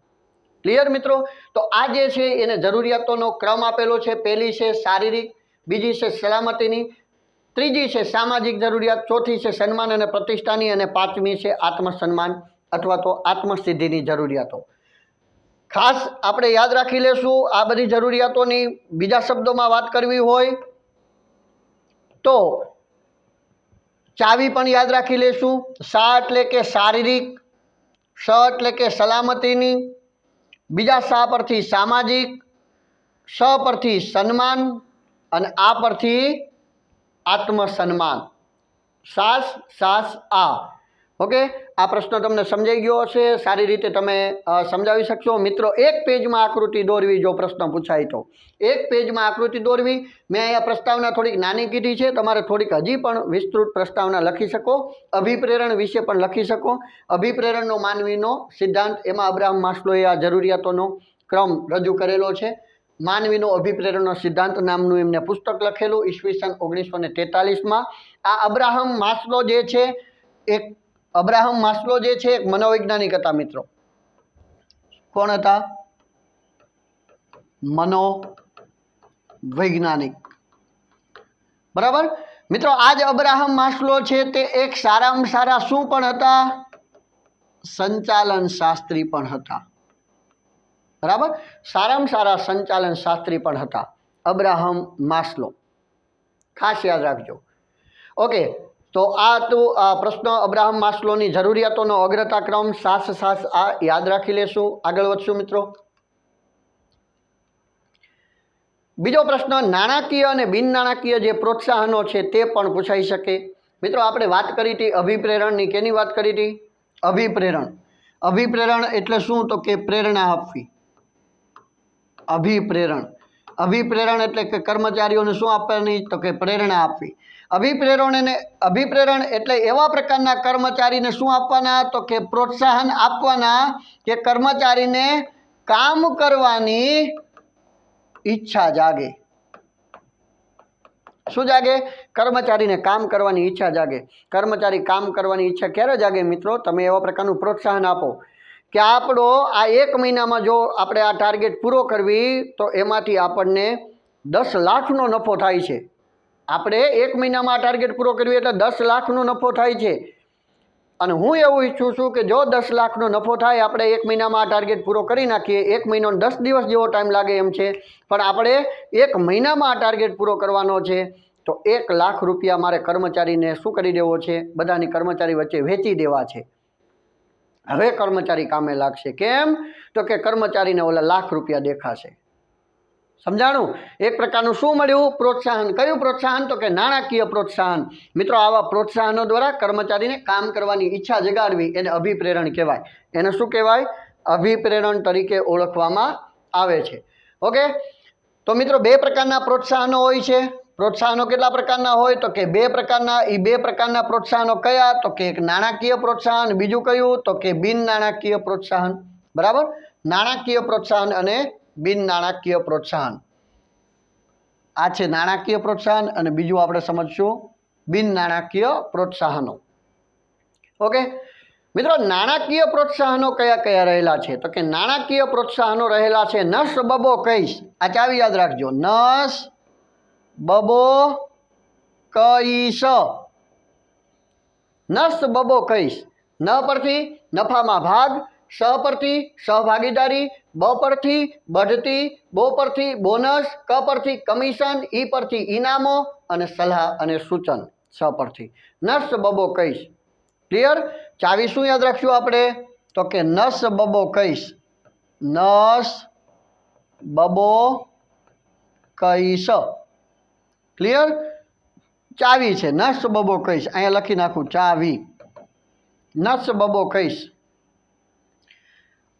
ક્લિયર મિત્રો? તો આ જે છે એને જરૂરિયાતોનો ક્રમ આપેલો છે। પહેલી છે શારીરિક, બીજી છે સલામતીની, ત્રીજી છે સામાજિક જરૂરિયાત, ચોથી છે સન્માન અને પ્રતિષ્ઠાની, અને પાંચમી છે આત્મસન્માન અથવા તો આત્મસિદ્ધિની જરૂરિયાતો। ખાસ આપણે યાદ રાખી લેશું આ બધી જરૂરિયાતોની। બીજા શબ્દોમાં વાત કરવી હોય તો ચાવી પણ યાદ રાખી લેશું। સા એટલે કે શારીરિક, સ એટલે કે સલામતીની, બીજા સા પરથી સામાજિક, સ પરથી સન્માન અને આ પરથી આત્મસન્માન। સાસ સાસ આ, ઓકે। આ પ્રશ્ન તમને સમજાઈ ગયો હશે, સારી રીતે તમે સમજાવી શકશો। મિત્રો એક પેજમાં આકૃતિ દોરવી, જો પ્રશ્ન પૂછાય તો એક પેજમાં આકૃતિ દોરવી। મેં અહીંયા પ્રસ્તાવના થોડીક નાની કીધી છે, તમારે થોડીક હજી પણ વિસ્તૃત પ્રસ્તાવના લખી શકો। અભિપ્રેરણ વિશે પણ લખી શકો। અભિપ્રેરણનો માનવીનો સિદ્ધાંત, એમાં અબ્રાહમ માસ્લોએ આ જરૂરિયાતોનો ક્રમ રજૂ કરેલો છે। માનવીનો અભિપ્રેરણનો સિદ્ધાંત નામનું એમને પુસ્તક લખેલું ઈસવીસન 1943માં। આ અબ્રાહમ માસ્લો જે છે એક મનોવૈજ્ઞાનિક હતા। મિત્રો કોણ હતા? મનોવૈજ્ઞાનિક, બરાબર। મિત્રો આ જ અબ્રાહમ માસ્લો છે તે એક સારામાં સારા શું પણ હતા? સંચાલન શાસ્ત્રી પણ હતા, બરાબર। સારામાં સારા સંચાલન શાસ્ત્રી પણ હતા અબ્રાહમ માસ્લો, ખાસ યાદ રાખજો, ઓકે। તો આ તો પ્રશ્ન અબ્રાહમ માસ્લોની જરૂરિયાતોનો અગ્રતા ક્રમ, સાસ સાસ આ યાદ રાખી લેશું। આગળ વધશું મિત્રો। બીજો પ્રશ્ન, નાણાકીય અને બિન નાણાકીય જે પ્રોત્સાહનો છે તે પણ પૂછાઈ શકે। મિત્રો આપણે વાત કરી હતી અભિપ્રેરણની, કેની વાત કરી હતી? અભિપ્રેરણ। અભિપ્રેરણ એટલે શું તો કે પ્રેરણા આપવી। અભિપ્રેરણ એટલે કે કર્મચારીઓને શું આપવાની તો કે પ્રેરણા આપવી। અભિપ્રેરણ એટલે એવા પ્રકારના કર્મચારીને શું આપવાના? તો કે પ્રોત્સાહન આપવાના કે કર્મચારીને કામ કરવાની ઈચ્છા જાગે. શું જાગે? કર્મચારીને કામ કરવાની ઈચ્છા જાગે. કર્મચારી કામ કરવાની ઈચ્છા ક્યારે જાગે મિત્રો? તમે એવા પ્રકારનું પ્રોત્સાહન આપો કે આપણો આ 1 મહિનામાં જો આપણે આ ટાર્ગેટ પૂરો કરવી તો એમાંથી આપણને 10 લાખનો નફો થાય છે. આપણે 1 મહિનામાં આ ટાર્ગેટ પૂરો કરવી એટલે 10 લાખનો નફો થાય છે. અને હું એવું ઈચ્છું છું કે જો 10 લાખનો નફો થાય, આપણે 1 મહિનામાં આ ટાર્ગેટ પૂરો કરી નાખીએ. 1 મહિનો 10 દિવસ જેવો ટાઈમ લાગે એમ છે, પણ આપણે 1 મહિનામાં આ ટાર્ગેટ પૂરો કરવાનો છે. તો 1 લાખ રૂપિયા મારે કર્મચારીને શું કરી દેવો છે? બધાની કર્મચારી વચ્ચે વેચી દેવા છે. હવે કર્મચારી કામે લાગશે. કેમ? તો કે કર્મચારીને ઓલા લાખ રૂપિયા દેખાશે. સમજાણું? એક પ્રકારનું શું મળ્યું? પ્રોત્સાહન. કયું પ્રોત્સાહન? તો કે નાણાકીય પ્રોત્સાહન. મિત્રો, આવા પ્રોત્સાહનો દ્વારા કર્મચારીને કામ કરવાની ઈચ્છા જગાડવી એને અભિપ્રેરણ કહેવાય. એને શું કહેવાય? અભિપ્રેરણ તરીકે ઓળખવામાં આવે છે. ઓકે, તો મિત્રો 2 પ્રકારના પ્રોત્સાહનો હોય છે. પ્રોત્સાહનો કેટલા પ્રકારના હોય? તો કે 2 પ્રકારના. એ 2 પ્રકારના પ્રોત્સાહનો કયા? તો કે એક નાણાકીય પ્રોત્સાહન, બીજું કયું? તો કે બિન નાણાકીય પ્રોત્સાહન. બરાબર? નાણાકીય પ્રોત્સાહન અને બિન નાણાકીય પ્રોત્સાહન. આ છે નાણાકીય પ્રોત્સાહન અને બીજું આપણે સમજશું બિન નાણાકીય પ્રોત્સાહનો. ઓકે મિત્રો, નાણાકીય પ્રોત્સાહનો કયા કયા રહેલા છે? તો કે નાણાકીય પ્રોત્સાહનો રહેલા છે નસ બબો કઈશ. આ ચાવી યાદ રાખજો. નસ બબો કઈશ. નસ બબો કઈશ. ન પરથી નફામાં ભાગ, સ પરથી સહભાગીદારી, બ પરથી બઢતી, બો પરથી બોનસ, ક પરથી કમિશન, ઈ પરથી ઇનામો અને સલાહ અને સૂચન સ પરથી. નસ બબો કઈશ. ક્લિયર? ચાવી શું યાદ રાખશું આપણે? તો કે નસ બબો કઈશ. નસ બબો કઈશ. ક્લિયર? ચાવી છે નસ બબો કઈશ. અહીંયા લખી નાખું ચાવી. નસ બબો કઈશ.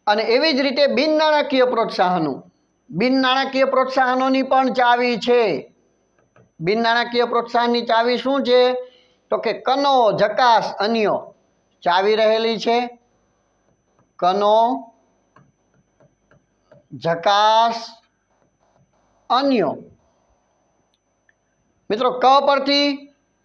અને એવી જ રીતે બિન નાણાકીય પ્રોત્સાહનો. બિન નાણાકીય પ્રોત્સાહનોની પણ ચાવી છે. બિન નાણાકીય પ્રોત્સાહનની ચાવી શું છે? તો કે કનો, જકાસ, અન્ય. ચાવી રહેલી છે કનો, જકાસ, અન્ય. મિત્રો, ક પરથી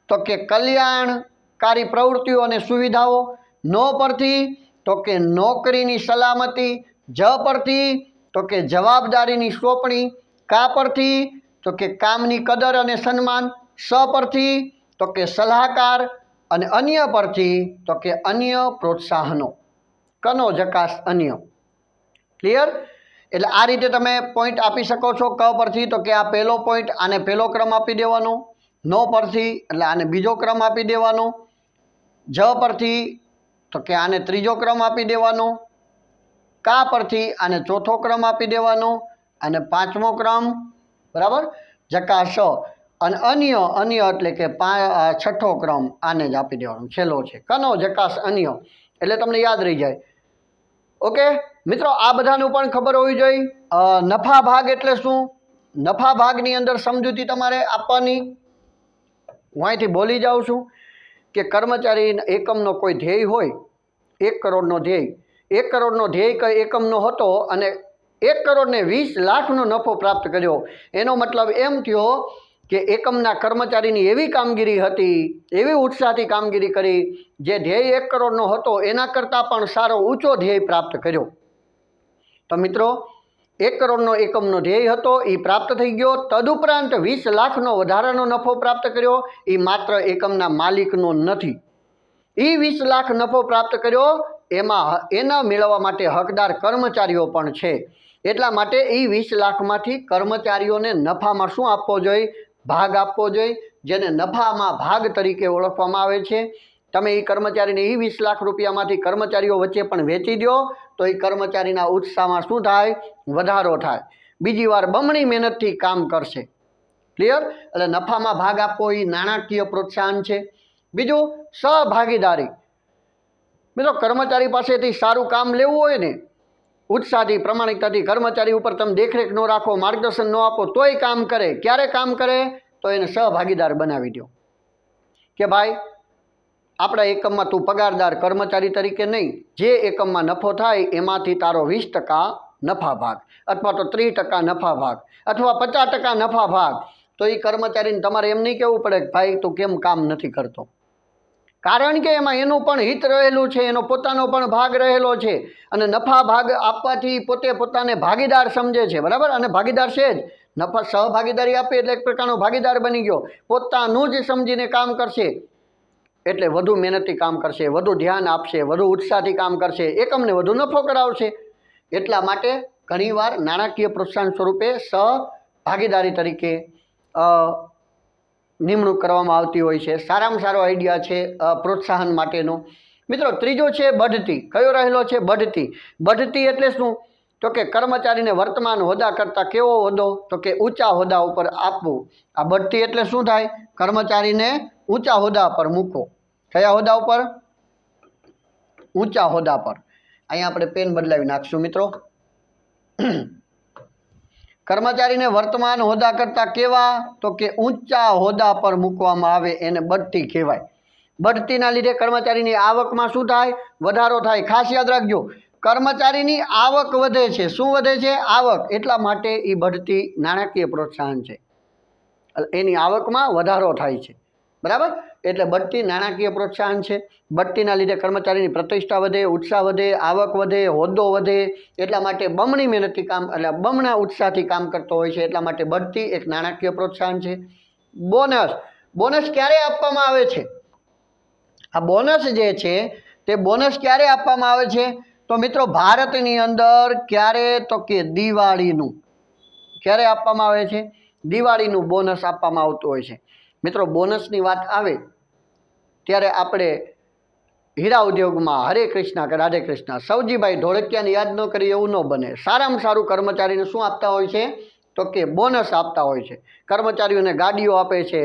તો કે કલ્યાણકારી પ્રવૃત્તિઓ અને સુવિધાઓ. નો પરથી તો કે નોકરીની સલામતી. જ પરથી તો કે જવાબદારીની સોંપણી. કા પરથી તો કે કામની કદર અને સન્માન. સ પરથી તો કે સલાહકાર. અને અન્ય પરથી તો કે અન્ય પ્રોત્સાહનો. કનો, જકાસ, અન્ય. ક્લિયર? એટલે આ રીતે તમે પોઈન્ટ આપી શકો છો. ક પરથી તો કે આ પહેલો પોઈન્ટ, આને પહેલો ક્રમ આપી દેવાનો. નો પરથી એટલે આને બીજો ક્રમ આપી દેવાનો. જ પરથી તો કે આને ત્રીજો ક્રમ આપી દેવાનો. કા પરથી આને ચોથો ક્રમ આપી દેવાનો અને 5મો ક્રમ. બરાબર? જકાસ. અને અન્ય એટલે કે 6ઠ્ઠો ક્રમ આને જ આપી દેવાનો, છેલ્લો છે. કનો, જકાસ, અન્ય. એટલે તમને યાદ રહી જાય. ઓકે મિત્રો, આ બધાનું પણ ખબર હોવી જોઈએ. નફા ભાગ એટલે શું? નફા ભાગની અંદર સમજૂતી તમારે આપવાની. હું અહીંથી બોલી જાઉં છું કે કર્મચારી એકમનો કોઈ ધ્યેય હોય, 1 કરોડનો ધ્યેય. 1 કરોડનો ધ્યેય કઈ એકમનો હતો અને 1 કરોડને 20 લાખનો નફો પ્રાપ્ત કર્યો. એનો મતલબ એમ થયો કે એકમના કર્મચારીની એવી કામગીરી હતી, એવી ઉત્સાહથી કામગીરી કરી, જે ધ્યેય 1 કરોડનો હતો એના કરતાં પણ સારો ઊંચો ધ્યેય પ્રાપ્ત કર્યો. તો મિત્રો, 1 કરોડનો એકમનો ધ્યેય હતો એ પ્રાપ્ત થઈ ગયો. તદુપરાંત 20 લાખનો વધારાનો નફો પ્રાપ્ત કર્યો. એ માત્ર એકમના માલિકનો નથી. એ 20 લાખ નફો પ્રાપ્ત કર્યો એમાં એના મેળવવા માટે હકદાર કર્મચારીઓ પણ છે. એટલા માટે એ 20 લાખમાંથી કર્મચારીઓને નફામાં શું આપવો જોઈએ? ભાગ આપવો જોઈએ, જેને નફામાં ભાગ તરીકે ઓળખવામાં આવે છે. તમે એ કર્મચારીને એ 20 લાખ રૂપિયામાંથી કર્મચારીઓ વચ્ચે પણ વેચી દો તો એ કર્મચારીના ઉત્સાહમાં શું થાય? વધારો થાય. બીજી વાર બમણી મહેનતથી કામ કરશે. ક્લિયર? એટલે નફામાં ભાગ આપવો એ નાણાકીય પ્રોત્સાહન છે. બીજું સહભાગીદારી. મિત્રો, કર્મચારી પાસેથી સારું કામ લેવું હોય ને, ઉત્સાહથી, પ્રમાણિકતાથી કર્મચારી ઉપર તમે દેખરેખ ન રાખો, માર્ગદર્શન ન આપો તોય કામ કરે. ક્યારે કામ કરે? તો એને સહભાગીદાર બનાવી દો. કે ભાઈ આપણા એકમમાં તું પગારદાર કર્મચારી તરીકે નહીં, જે એકમમાં નફો થાય એમાંથી તારો 20% નફા ભાગ અથવા તો 30% નફા ભાગ અથવા 50% નફા ભાગ. તો એ કર્મચારીને તમારે એમ નહીં કહેવું પડે કે ભાઈ તું કેમ કામ નથી કરતો, કારણ કે એમાં એનું પણ હિત રહેલું છે, એનો પોતાનો પણ ભાગ રહેલો છે. અને નફા ભાગ આપવાથી પોતે પોતાને ભાગીદાર સમજે છે, બરાબર. અને ભાગીદાર છે જ, નફા સહભાગીદારી આપે એટલે એક પ્રકારનો ભાગીદાર બની ગયો. પોતાનું જ સમજીને કામ કરશે એટલે વધુ મહેનતથી કામ કરશે, વધુ ધ્યાન આપશે, વધુ ઉત્સાહથી કામ કરશે, એકમને વધુ નફો કરાવશે. એટલા માટે ઘણીવાર નાણાકીય પ્રોત્સાહન સ્વરૂપે સહભાગીદારી તરીકે નિમણૂક કરવામાં આવતી હોય છે. સારામાં સારો આઈડિયા છે પ્રોત્સાહન માટેનો. મિત્રો ત્રીજો છે બઢતી. કયો રહેલો છે? બઢતી. બઢતી એટલે શું? તો કે કર્મચારીને વર્તમાન હોદ્દા કરતાં કેવો હોદ્દો? તો કે ઊંચા હોદ્દા ઉપર આપવું. આ બઢતી એટલે શું થાય? કર્મચારીને ઊંચા હોદ્દા પર મૂકો. કયા હોદ્દા ઉપર? ઊંચા હોદ્દા પર. અહીંયા આપણે પેન બદલાવી નાખશું મિત્રો. કર્મચારીને વર્તમાન હોદ્દા કરતાં કેવા? તો કે ઊંચા હોદ્દા પર મૂકવામાં આવે, એને બઢતી કહેવાય. બઢતીના લીધે કર્મચારીની આવકમાં શું થાય? વધારો થાય. ખાસ યાદ રાખજો, કર્મચારીની આવક વધે છે. શું વધે છે? આવક. એટલા માટે એ બઢતી નાણાકીય પ્રોત્સાહન છે, એની આવકમાં વધારો થાય છે, બરાબર. એટલે બઢતી નાણાકીય પ્રોત્સાહન છે. બઢતીના લીધે કર્મચારીની પ્રતિષ્ઠા વધે, ઉત્સાહ વધે, આવક વધે, હોદ્દો વધે. એટલા માટે બમણી મહેનતથી કામ એટલે બમણા ઉત્સાહથી કામ કરતો હોય છે. એટલા માટે બઢતી એક નાણાકીય પ્રોત્સાહન છે. બોનસ. બોનસ ક્યારે આપવામાં આવે છે? આ બોનસ જે છે તે બોનસ ક્યારે આપવામાં આવે છે? તો મિત્રો ભારતની અંદર ક્યારે? તો કે દિવાળીનું. ક્યારે આપવામાં આવે છે? દિવાળીનું બોનસ આપવામાં આવતું હોય છે. મિત્રો બોનસની વાત આવે ત્યારે આપણે હીરા ઉદ્યોગમાં હરે કૃષ્ણ કે રાધે કૃષ્ણ સવજીભાઈ ધોળકિયાને યાદ ન કરીએ એવું ન બને. સારામાં સારું કર્મચારીને શું આપતા હોય છે? તો કે બોનસ આપતા હોય છે. કર્મચારીઓને ગાડીઓ આપે છે,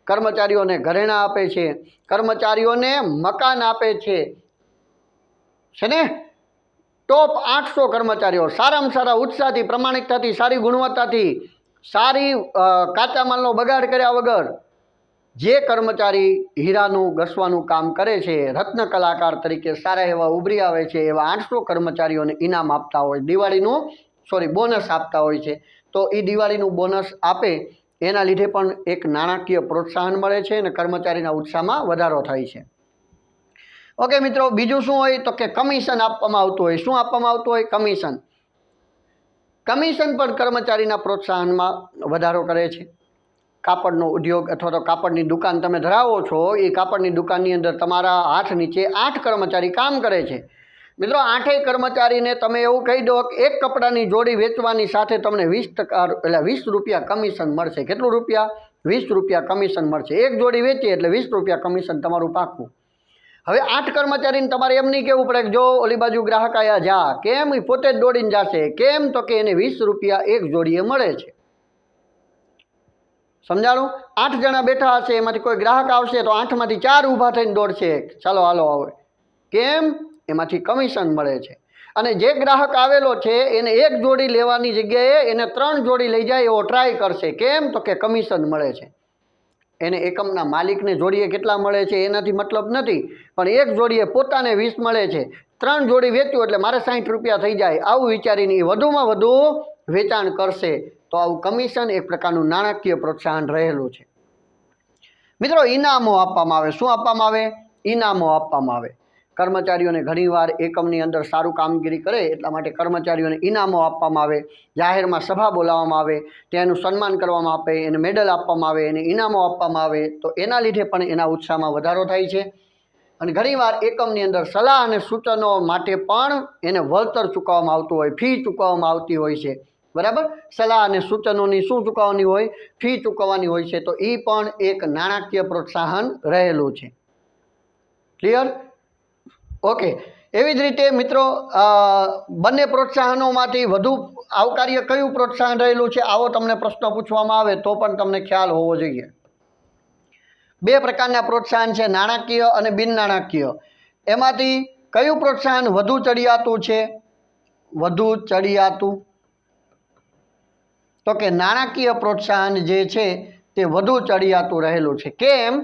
કર્મચારીઓને ઘરેણાં આપે છે, કર્મચારીઓને મકાન આપે છે ને. ટોપ 800 કર્મચારીઓ સારામાં સારા ઉત્સાહથી, પ્રમાણિકતાથી, સારી ગુણવત્તાથી, સારી કાચા માલનો બગાડ કર્યા વગર જે કર્મચારી હીરાનું ઘસવાનું કામ કરે છે, રત્ન કલાકાર તરીકે સારા એવા ઉભરી આવે છે, એવા 800 કર્મચારીઓને ઇનામ આપતા હોય, દિવાળીનું બોનસ આપતા હોય છે. તો એ દિવાળીનું બોનસ આપે એના લીધે પણ એક નાણાકીય પ્રોત્સાહન મળે છે અને કર્મચારીના ઉત્સાહમાં વધારો થાય છે. ઓકે મિત્રો, બીજું શું હોય? તો કે કમિશન આપવામાં આવતું હોય. શું આપવામાં આવતું હોય? કમિશન. કમિશન પણ કર્મચારીના પ્રોત્સાહનમાં વધારો કરે છે. કાપડનો ઉદ્યોગ અથવા તો કાપડની દુકાન તમે ધરાવો છો, એ કાપડની દુકાનની અંદર તમારા હાથ નીચે 8 કર્મચારી કામ કરે છે. મિત્રો 8 કર્મચારીને તમે એવું કહી દો કે એક કપડાની જોડી વેચવાની સાથે તમને 20% એટલે 20 રૂપિયા કમિશન મળશે. કેટલું રૂપિયા? 20 રૂપિયા કમિશન મળશે. એક જોડી વેચી એટલે 20 રૂપિયા કમિશન તમારું પાકું. હવે 8 કર્મચારીને તમારે એમ નહીં કહેવું પડે કે જો ઓલી બાજુ ગ્રાહક આયા જા. કેમ? એ પોતે જ દોડીને જશે. કેમ? તો કે એને 20 રૂપિયા એક જોડીએ મળે છે. સમજાણું? 8 જણા બેઠા હશે, એમાંથી કોઈ ગ્રાહક આવશે તો 8 માંથી 4 ઊભા થઈને દોડશે, ચાલો હાલો આવે. કેમ? એમાંથી કમિશન મળે છે. અને જે ગ્રાહક આવેલો છે એને એક જોડી લેવાની જગ્યાએ એને 3 જોડી લઈ જાય એવો ટ્રાય કરશે. કેમ? તો કે કમિશન મળે છે. એને એકમના માલિકને જોડીએ કેટલા મળે છે એનાથી મતલબ નથી, પણ એક જોડીએ પોતાને 20 મળે છે. 3 જોડી વેચ્યું એટલે મારે 60 રૂપિયા થઈ જાય, આવું વિચારીને એ વધુમાં વધુ વેચાણ કરશે. તો આવું કમિશન એક પ્રકારનું નાણાકીય પ્રોત્સાહન રહેલું છે. મિત્રો ઇનામો આપવામાં આવે. શું આપવામાં આવે? ઇનામો આપવામાં આવે. કર્મચારીઓને ઘણીવાર એકમની અંદર સારું કામગીરી કરે એટલા માટે કર્મચારીઓને ઇનામો આપવામાં આવે. જાહેરમાં સભા બોલાવવામાં આવે, તેનું સન્માન કરવામાં આવે, એને મેડલ આપવામાં આવે, એને ઇનામો આપવામાં આવે. તો એના લીધે પણ એના ઉત્સાહમાં વધારો થાય છે. અને ઘણીવાર એકમની અંદર સલાહ અને સૂચનો માટે પણ એને વળતર ચૂકવવામાં આવતું હોય, ફી ચૂકવવામાં આવતી હોય છે, બરાબર. સલાહ અને સૂચનોની શું ચૂકવવાની હોય? ફી ચૂકવવાની હોય છે. તો એ પણ એક નાણાકીય પ્રોત્સાહન રહેલું છે. ક્લિયર? ઓકે. એવી જ રીતે મિત્રો બંને પ્રોત્સાહનોમાંથી વધુ આવકાર્ય કયું પ્રોત્સાહન રહેલું છે? આવો તમને પ્રશ્ન પૂછવામાં આવે તો પણ તમને ખ્યાલ હોવો જોઈએ. 2 પ્રકારના પ્રોત્સાહન છે, નાણાકીય અને બિન નાણાકીય. એમાંથી કયું પ્રોત્સાહન વધુ ચડિયાતું છે? વધુ ચડિયાતું? તો કે નાણાકીય પ્રોત્સાહન જે છે તે વધુ ચડિયાતું રહેલું છે. કેમ?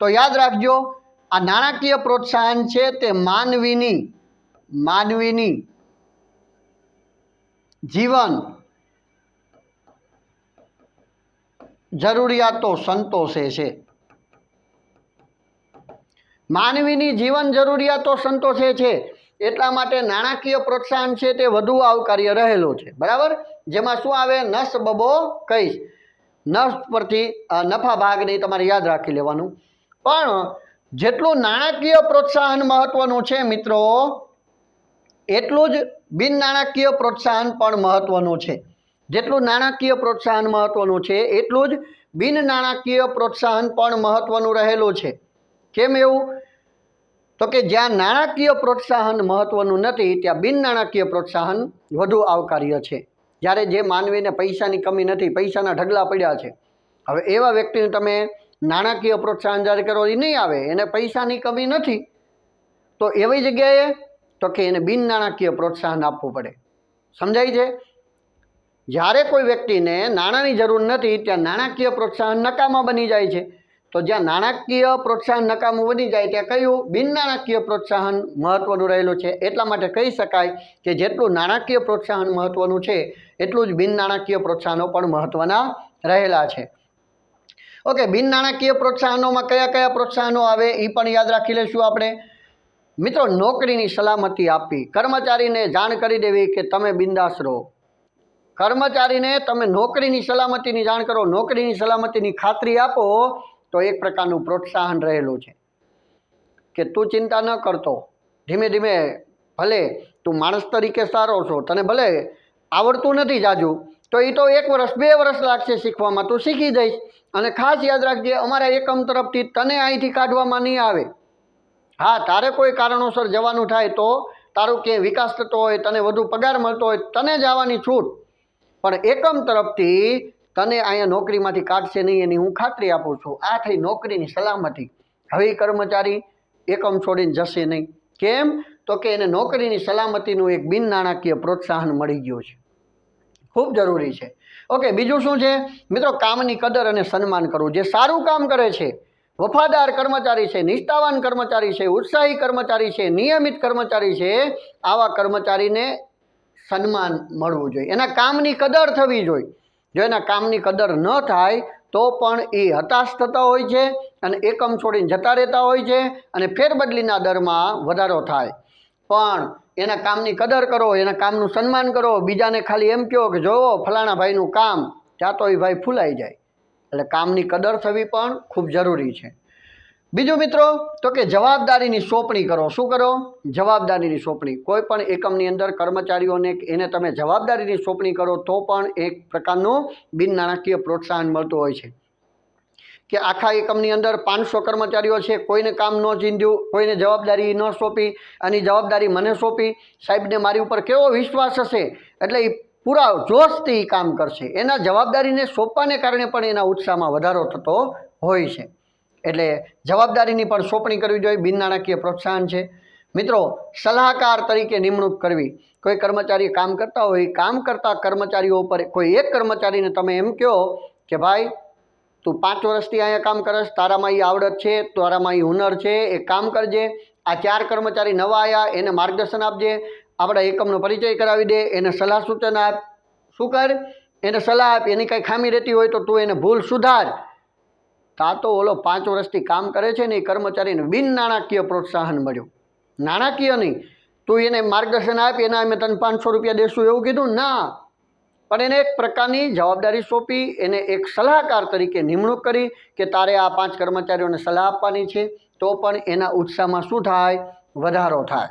તો યાદ રાખજો, આ નાણાકીય પ્રોત્સાહન છે તે માનવીની જીવન જરૂરિયાતો સંતોષે છે. માનવીની જીવન જરૂરિયાતો સંતોષે છે એટલા માટે નાણાકીય પ્રોત્સાહન છે તે વધુ આવકાર્ય રહેલો છે. બરાબર. જેમાં શું આવે? નસ બબો કહીશ, નસ પરથી નફા ભાગ નહીં, તમારે યાદ રાખી લેવાનું. પણ જેટલું નાણાકીય પ્રોત્સાહન મહત્વનું છે મિત્રો, એટલું જ બિન નાણાકીય પ્રોત્સાહન પણ મહત્વનું છે. જેટલું નાણાકીય પ્રોત્સાહન મહત્વનું છે એટલું જ બિન નાણાકીય પ્રોત્સાહન પણ મહત્વનું રહેલું છે. કેમ એવું? તો કે જ્યાં નાણાકીય પ્રોત્સાહન મહત્વનું નથી ત્યાં બિન નાણાકીય પ્રોત્સાહન વધુ આવકાર્ય છે. જ્યારે જે માનવીને પૈસાની કમી નથી, પૈસાના ઢગલા પડ્યા છે, હવે એવા વ્યક્તિને તમે નાણાકીય પ્રોત્સાહન જ્યારે કરો એ નહીં આવે, એને પૈસાની કમી નથી, તો એવી જગ્યાએ તો કે એને બિન નાણાકીય પ્રોત્સાહન આપવું પડે. સમજાય છે? જ્યારે કોઈ વ્યક્તિને નાણાંની જરૂર નથી ત્યાં નાણાકીય પ્રોત્સાહન નકામા બની જાય છે. તો જ્યાં નાણાકીય પ્રોત્સાહન નકામું બની જાય ત્યાં કયું? બિન નાણાકીય પ્રોત્સાહન મહત્વનું રહેલું છે. એટલા માટે કહી શકાય કે જેટલું નાણાકીય પ્રોત્સાહન મહત્વનું છે એટલું જ બિન નાણાકીય પ્રોત્સાહનો પણ મહત્વના રહેલા છે. ઓકે, બિન નાણાકીય પ્રોત્સાહનોમાં કયા કયા પ્રોત્સાહનો આવે એ પણ યાદ રાખી લઈશું આપણે. મિત્રો, નોકરીની સલામતી આપવી, કર્મચારીને જાણ કરી દેવી કે તમે બિંદાસ રહો. કર્મચારીને તમે નોકરીની સલામતીની જાણ કરો, નોકરીની સલામતીની ખાતરી આપો, તો એક પ્રકારનું પ્રોત્સાહન રહેલું છે કે તું ચિંતા ન કરતો, ધીમે ધીમે ભલે તું માણસ તરીકે સારો છો, તને ભલે આવડતું નથી જાજુ, તો એ તો 1 વર્ષ 2 વર્ષ લાગશે શીખવામાં, તું શીખી જઈશ. અને ખાસ યાદ રાખજે, અમારા એકમ તરફથી તને અહીંથી કાઢવામાં નહીં આવે. હા, તારે કોઈ કારણોસર જવાનું થાય તો તારું ક્યાંય વિકાસ થતો હોય, તને વધુ પગાર મળતો હોય, તને જવાની છૂટ, પણ એકમ તરફથી તને અહીંયા નોકરીમાંથી કાઢશે નહીં એની હું ખાતરી આપું છું. આ થઈ નોકરીની સલામતી. હવે કર્મચારી એકમ છોડીને જશે નહીં. કેમ? તો કે એને નોકરીની સલામતીનું એક બિન નાણાકીય પ્રોત્સાહન મળી ગયું છે. ખૂબ જરૂરી છે. ઓકે, બીજું શું છે મિત્રો? કામની કદર અને સન્માન કરવું. જે સારું કામ કરે છે, વફાદાર કર્મચારી છે, નિષ્ઠાવાન કર્મચારી છે, ઉત્સાહી કર્મચારી છે, નિયમિત કર્મચારી છે, આવા કર્મચારીને સન્માન મળવું જોઈએ, એના કામની કદર થવી જોઈએ. જો એના કામની કદર ન થાય તો પણ એ હતાશ થતા હોય છે અને એકમ છોડીને જતા રહેતા હોય છે અને ફેરબદલીના દરમાં વધારો થાય. પણ એના કામની કદર કરો, એના કામનું સન્માન કરો. બીજાને ખાલી એમ કહો કે જોવો ફલાણા ભાઈનું કામ, ત્યાં તો એ ભાઈ ફૂલાઈ જાય. એટલે કામની કદર થવી પણ ખૂબ જરૂરી છે. બીજું મિત્રો, તો કે જવાબદારીની સોંપણી કરો. શું કરો? જવાબદારીની સોંપણી. કોઈ પણ એકમની અંદર કર્મચારીઓને એને તમે જવાબદારીની સોંપણી કરો તો પણ એક પ્રકારનું બિન નાણાકીય પ્રોત્સાહન મળતું હોય છે. કે આખા એકમની અંદર 500 કર્મચારીઓ છે, કોઈને કામ ન ચીંધ્યું, કોઈને જવાબદારી ન સોંપી, આની જવાબદારી મને સોંપી, સાહેબને મારી ઉપર કેવો વિશ્વાસ હશે, એટલે એ પૂરા જોશથી કામ કરશે. એના જવાબદારીને સોંપવાને કારણે પણ એના ઉત્સાહમાં વધારો થતો હોય છે. એટલે જવાબદારીની પણ સોંપણી કરવી જોઈએ, બિન નાણાકીય પ્રોત્સાહન છે. મિત્રો, સલાહકાર તરીકે નિમણૂક કરવી. કોઈ કર્મચારી કામ કરતા હોય, કામ કરતા કર્મચારીઓ ઉપર કોઈ એક કર્મચારીને તમે એમ કહો કે ભાઈ તું 5 વર્ષથી અહીંયા કામ કરશ, તારામાં એ આવડત છે, તારામાં એ હુનર છે, એ કામ કરજે. આ 4 કર્મચારી નવા આવ્યા, એને માર્ગદર્શન આપજે, આપણા એકમનો પરિચય કરાવી દે, એને સલાહ સૂચન આપ. શું કર? એને સલાહ આપ. એની કંઈ ખામી રહેતી હોય તો તું એને ભૂલ સુધાર. તા તો ઓલો 5 વર્ષથી કામ કરે છે ને એ કર્મચારીને બિન નાણાકીય પ્રોત્સાહન મળ્યું, નાણાકીય નહીં. તું એને માર્ગદર્શન આપ, એના અમે તને 500 રૂપિયા દેશું એવું કીધું ના, પણ એને એક પ્રકારની જવાબદારી સોંપી, એને એક સલાહકાર તરીકે નિમણૂક કરી કે તારે આ 5 કર્મચારીઓને સલાહ આપવાની છે, તો પણ એના ઉત્સાહમાં શું થાય? વધારો થાય.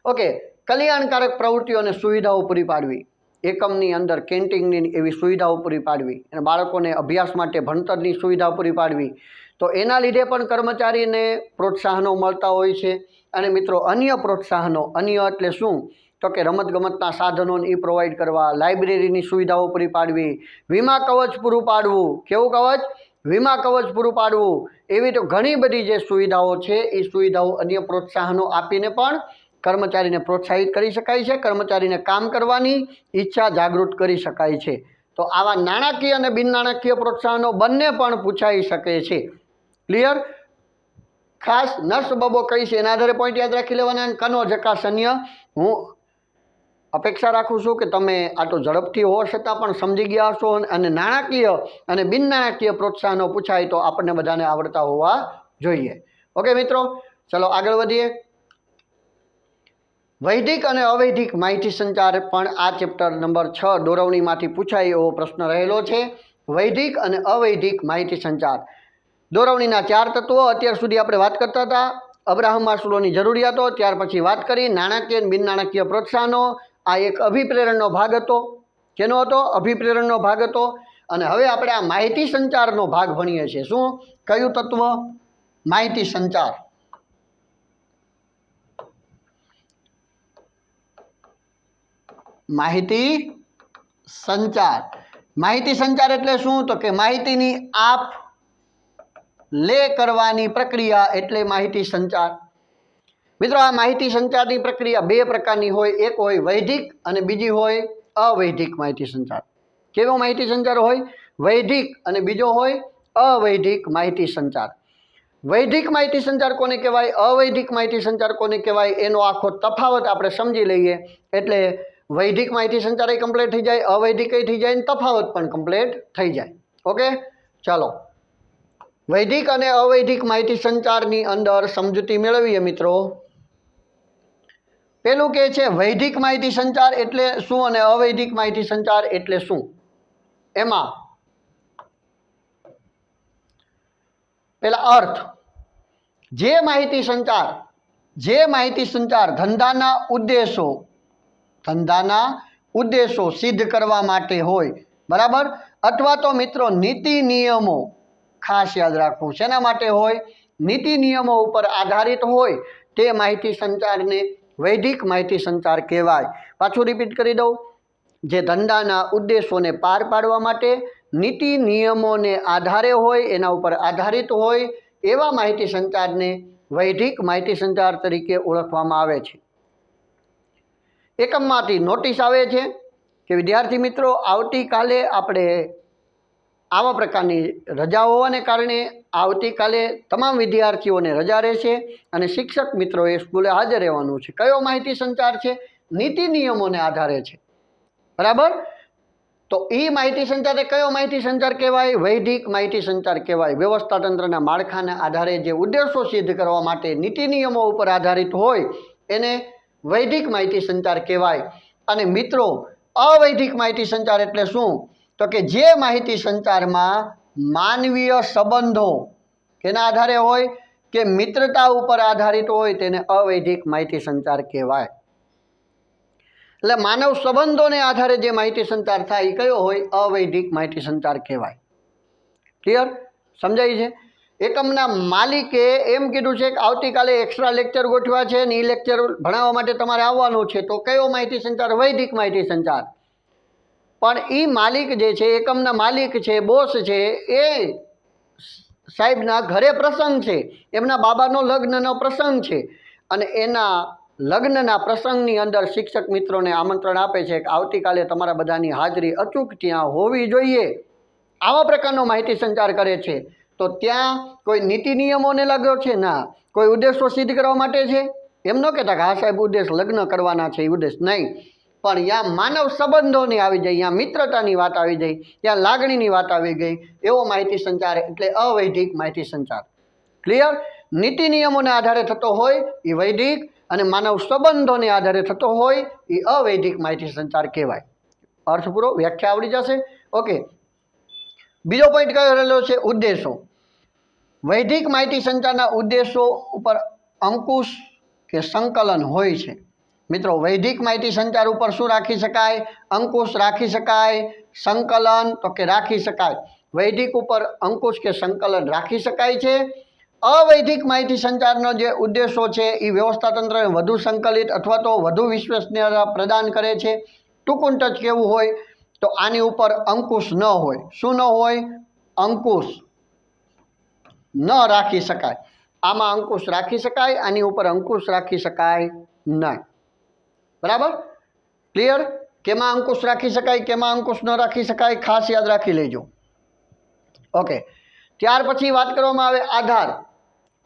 ઓકે, કલ્યાણકારક પ્રવૃત્તિઓ અને સુવિધાઓ પૂરી પાડવી. એકમની અંદર કેન્ટીનની એવી સુવિધાઓ પૂરી પાડવી અને બાળકોને અભ્યાસ માટે ભણતરની સુવિધાઓ પૂરી પાડવી. તો એના લીધે પણ કર્મચારીને પ્રોત્સાહનો મળતા હોય છે. અને મિત્રો, અન્ય પ્રોત્સાહનો, અન્ય એટલે શું? તો કે રમતગમતના સાધનોને એ પ્રોવાઈડ કરવા, લાઇબ્રેરીની સુવિધાઓ પૂરી પાડવી, વીમા કવચ પૂરું પાડવું. કેવું કવચ? વીમા કવચ પૂરું પાડવું. એવી તો ઘણી બધી જે સુવિધાઓ છે એ સુવિધાઓ અન્ય પ્રોત્સાહનો આપીને પણ કર્મચારીને પ્રોત્સાહિત કરી શકાય છે, કર્મચારીને કામ કરવાની ઈચ્છા જાગૃત કરી શકાય છે. તો આવા નાણાકીય અને બિન નાણાકીય પ્રોત્સાહનો બંને પણ પૂછાઈ શકે છે. ક્લિયર? ખાસ નર્સ બબો કઈ છે એના આધારે પોઈન્ટ યાદ રાખી લેવાના. કનો જકાસન્ય હું અપેક્ષા રાખું છું કે તમે આટલું ઝડપથી હોવા છતાં પણ સમજી ગયા હશો અને નાણાકીય અને બિન નાણાકીય પ્રોત્સાહનો પૂછાય તો આપણને બધાને આવડતા હોવા જોઈએ. ઓકે મિત્રો, ચલો આગળ વધીએ. વૈદિક અને અવૈધિક માહિતી સંચાર પણ આ ચેપ્ટર નંબર 6 દોરવણીમાંથી પૂછાય એવો પ્રશ્ન રહેલો છે. વૈદિક અને અવૈધિક માહિતી સંચાર. દોરવણીના 4 તત્વો અત્યાર સુધી આપણે વાત કરતા હતા. અબ્રાહમ માસ્લોની જરૂરિયાતો, ત્યાર પછી વાત કરી નાણાકીય અને બિન નાણાકીય પ્રોત્સાહનો. આ એક અભિપ્રેરણનો ભાગ હતો. કેનો હતો? અભિપ્રેરણનો ભાગ હતો. અને હવે આપણે આ માહિતી સંચારનો ભાગ ભણીએ છીએ. શું? કયું તત્વ? માહિતી સંચાર. માહિતી સંચાર. માહિતી સંચાર એટલે શું? તો કે માહિતીની આપ લે કરવાની પ્રક્રિયા એટલે માહિતી સંચાર. મિત્રો, આ માહિતી સંચારની પ્રક્રિયા 2 પ્રકારની હોય. એક હોય વૈદિક અને બીજી હોય અવૈધિક માહિતી સંચાર. કેવો માહિતી સંચાર હોય? વૈદિક અને બીજો હોય અવૈધિક માહિતી સંચાર. વૈદિક માહિતી સંચાર કોને કહેવાય, અવૈધિક માહિતી સંચાર કોને કહેવાય, એનો આખો તફાવત આપણે સમજી લઈએ એટલે વૈદિક માહિતી સંચાર કમ્પ્લીટ થઈ જાય, અવૈધિક થઈ જાય, તફાવત પણ કમ્પ્લીટ થઈ જાય. ઓકે, ચાલો વૈદિક અને અવૈધિક માહિતી સંચારની અંદર સમજૂતી મેળવીએ મિત્રો. પેલું કે છે વૈદિક માહિતી સંચાર એટલે શું અને અવૈધિક માહિતી સંચાર એટલે શું. એમાં પેલા અર્થ. જે માહિતી સંચાર ધંધાના ઉદ્દેશો સિદ્ધ કરવા માટે હોય, બરાબર, અથવા તો મિત્રો નીતિ નિયમો, ખાસ યાદ રાખવું, શેના માટે હોય? નીતિ નિયમો ઉપર આધારિત હોય તે માહિતી સંચારને વૈદિક માહિતી સંચાર કહેવાય. પાછું રિપીટ કરી દઉં. જે ધંધાના ઉદ્દેશોને પાર પાડવા માટે નીતિ નિયમોને આધારે હોય, એના ઉપર આધારિત હોય એવા માહિતી સંચારને વૈદિક માહિતી સંચાર તરીકે ઓળખવામાં આવે છે. એકમમાંથી નોટિસ આવે છે કે વિદ્યાર્થી મિત્રો, આવતીકાલે આપણે આવા પ્રકારની રજા હોવાને કારણે આવતીકાલે તમામ વિદ્યાર્થીઓને રજા રહેશે અને શિક્ષક મિત્રોએ સ્કૂલે હાજર રહેવાનું છે. કયો માહિતી સંચાર છે? નીતિ નિયમોને આધારે છે, બરાબર. તો એ માહિતી સંચાર કયો માહિતી સંચાર કહેવાય? વૈદિક માહિતી સંચાર કહેવાય. વ્યવસ્થા તંત્રના માળખાના આધારે જે ઉદ્દેશો સિદ્ધ કરવા માટે નીતિ નિયમો ઉપર આધારિત હોય એને વૈદિક માહિતી સંચાર કહેવાય. અને મિત્રો, અવૈધિક માહિતી સંચાર એટલે શું? તો કે જે માહિતી સંચારમાં માનવીય સંબંધો કેના આધારે હોય કે મિત્રતા ઉપર આધારિત હોય તેને અવૈધિક માહિતી સંચાર કહેવાય. એટલે માનવ સંબંધોને આધારે જે માહિતી સંચાર થાય એ કયો હોય? અવૈધિક માહિતી સંચાર કહેવાય. ક્લિયર? સમજાય છે? એકમના માલિકે એમ કીધું છે કે આવતીકાલે એક્સ્ટ્રા લેક્ચર ગોઠવ્યા છે અને એ લેક્ચર ભણાવવા માટે તમારે આવવાનું છે. તો કયો માહિતી સંચાર? વૈદિક માહિતી સંચાર. પણ એ માલિક જે છે, એકમના માલિક છે, બોસ છે, એ સાહેબના ઘરે પ્રસંગ છે, એમના બાબાનો લગ્નનો પ્રસંગ છે અને એના લગ્નના પ્રસંગની અંદર શિક્ષક મિત્રોને આમંત્રણ આપે છે કે આવતીકાલે તમારા બધાની હાજરી અચૂક ત્યાં હોવી જોઈએ. આવા પ્રકારનો માહિતી સંચાર કરે છે. તો ત્યાં કોઈ નીતિ નિયમોને લાગ્યો છે? ના. કોઈ ઉદ્દેશો સિદ્ધ કરવા માટે છે? એમ ન કહેતા કે હા સાહેબ ઉદ્દેશ લગ્ન કરવાના છે, એ ઉદ્દેશ નહીં. પણ ત્યાં માનવ સંબંધોની આવી જાય, ત્યાં મિત્રતાની વાત આવી જાય, ત્યાં લાગણીની વાત આવી ગઈ, એવો માહિતી સંચાર એટલે અવૈધિક માહિતી સંચાર. ક્લિયર? નીતિ નિયમોને આધારે થતો હોય એ વૈદિક અને માનવ સંબંધોને આધારે થતો હોય એ અવૈધિક માહિતી સંચાર કહેવાય. અર્થ પૂરો? વ્યાખ્યા આવડી જશે? ઓકે. બીજો પોઈન્ટ કયો રહેલો છે? ઉદ્દેશો. વૈદિક માહિતી સંચારના ઉદ્દેશો ઉપર અંકુશ કે સંકલન હોય છે. મિત્રો, વૈદિક માહિતી સંચાર ઉપર શું રાખી શકાય? અંકુશ રાખી શકાય. સંકલન તો કે રાખી શકાય. વૈદિક ઉપર અંકુશ કે સંકલન રાખી શકાય છે. અવૈધિક માહિતી સંચારનો જે ઉદ્દેશો છે એ વ્યવસ્થા તંત્રને વધુ સંકલિત અથવા તો વધુ વિશ્વસનીયતા પ્રદાન કરે છે. ટૂંકું ટચ કેવું હોય તો આની ઉપર અંકુશ ન હોય. શું ન હોય? અંકુશ ન રાખી શકાય. આમાં અંકુશ રાખી શકાય, આની ઉપર અંકુશ રાખી શકાય નહીં. બરાબર? ક્લિયર? કેમાં અંકુશ રાખી શકાય, કેમાં અંકુશ ન રાખી શકાય, ખાસ યાદ રાખી લેજો. ઓકે, ત્યાર પછી વાત કરવામાં આવે આધાર.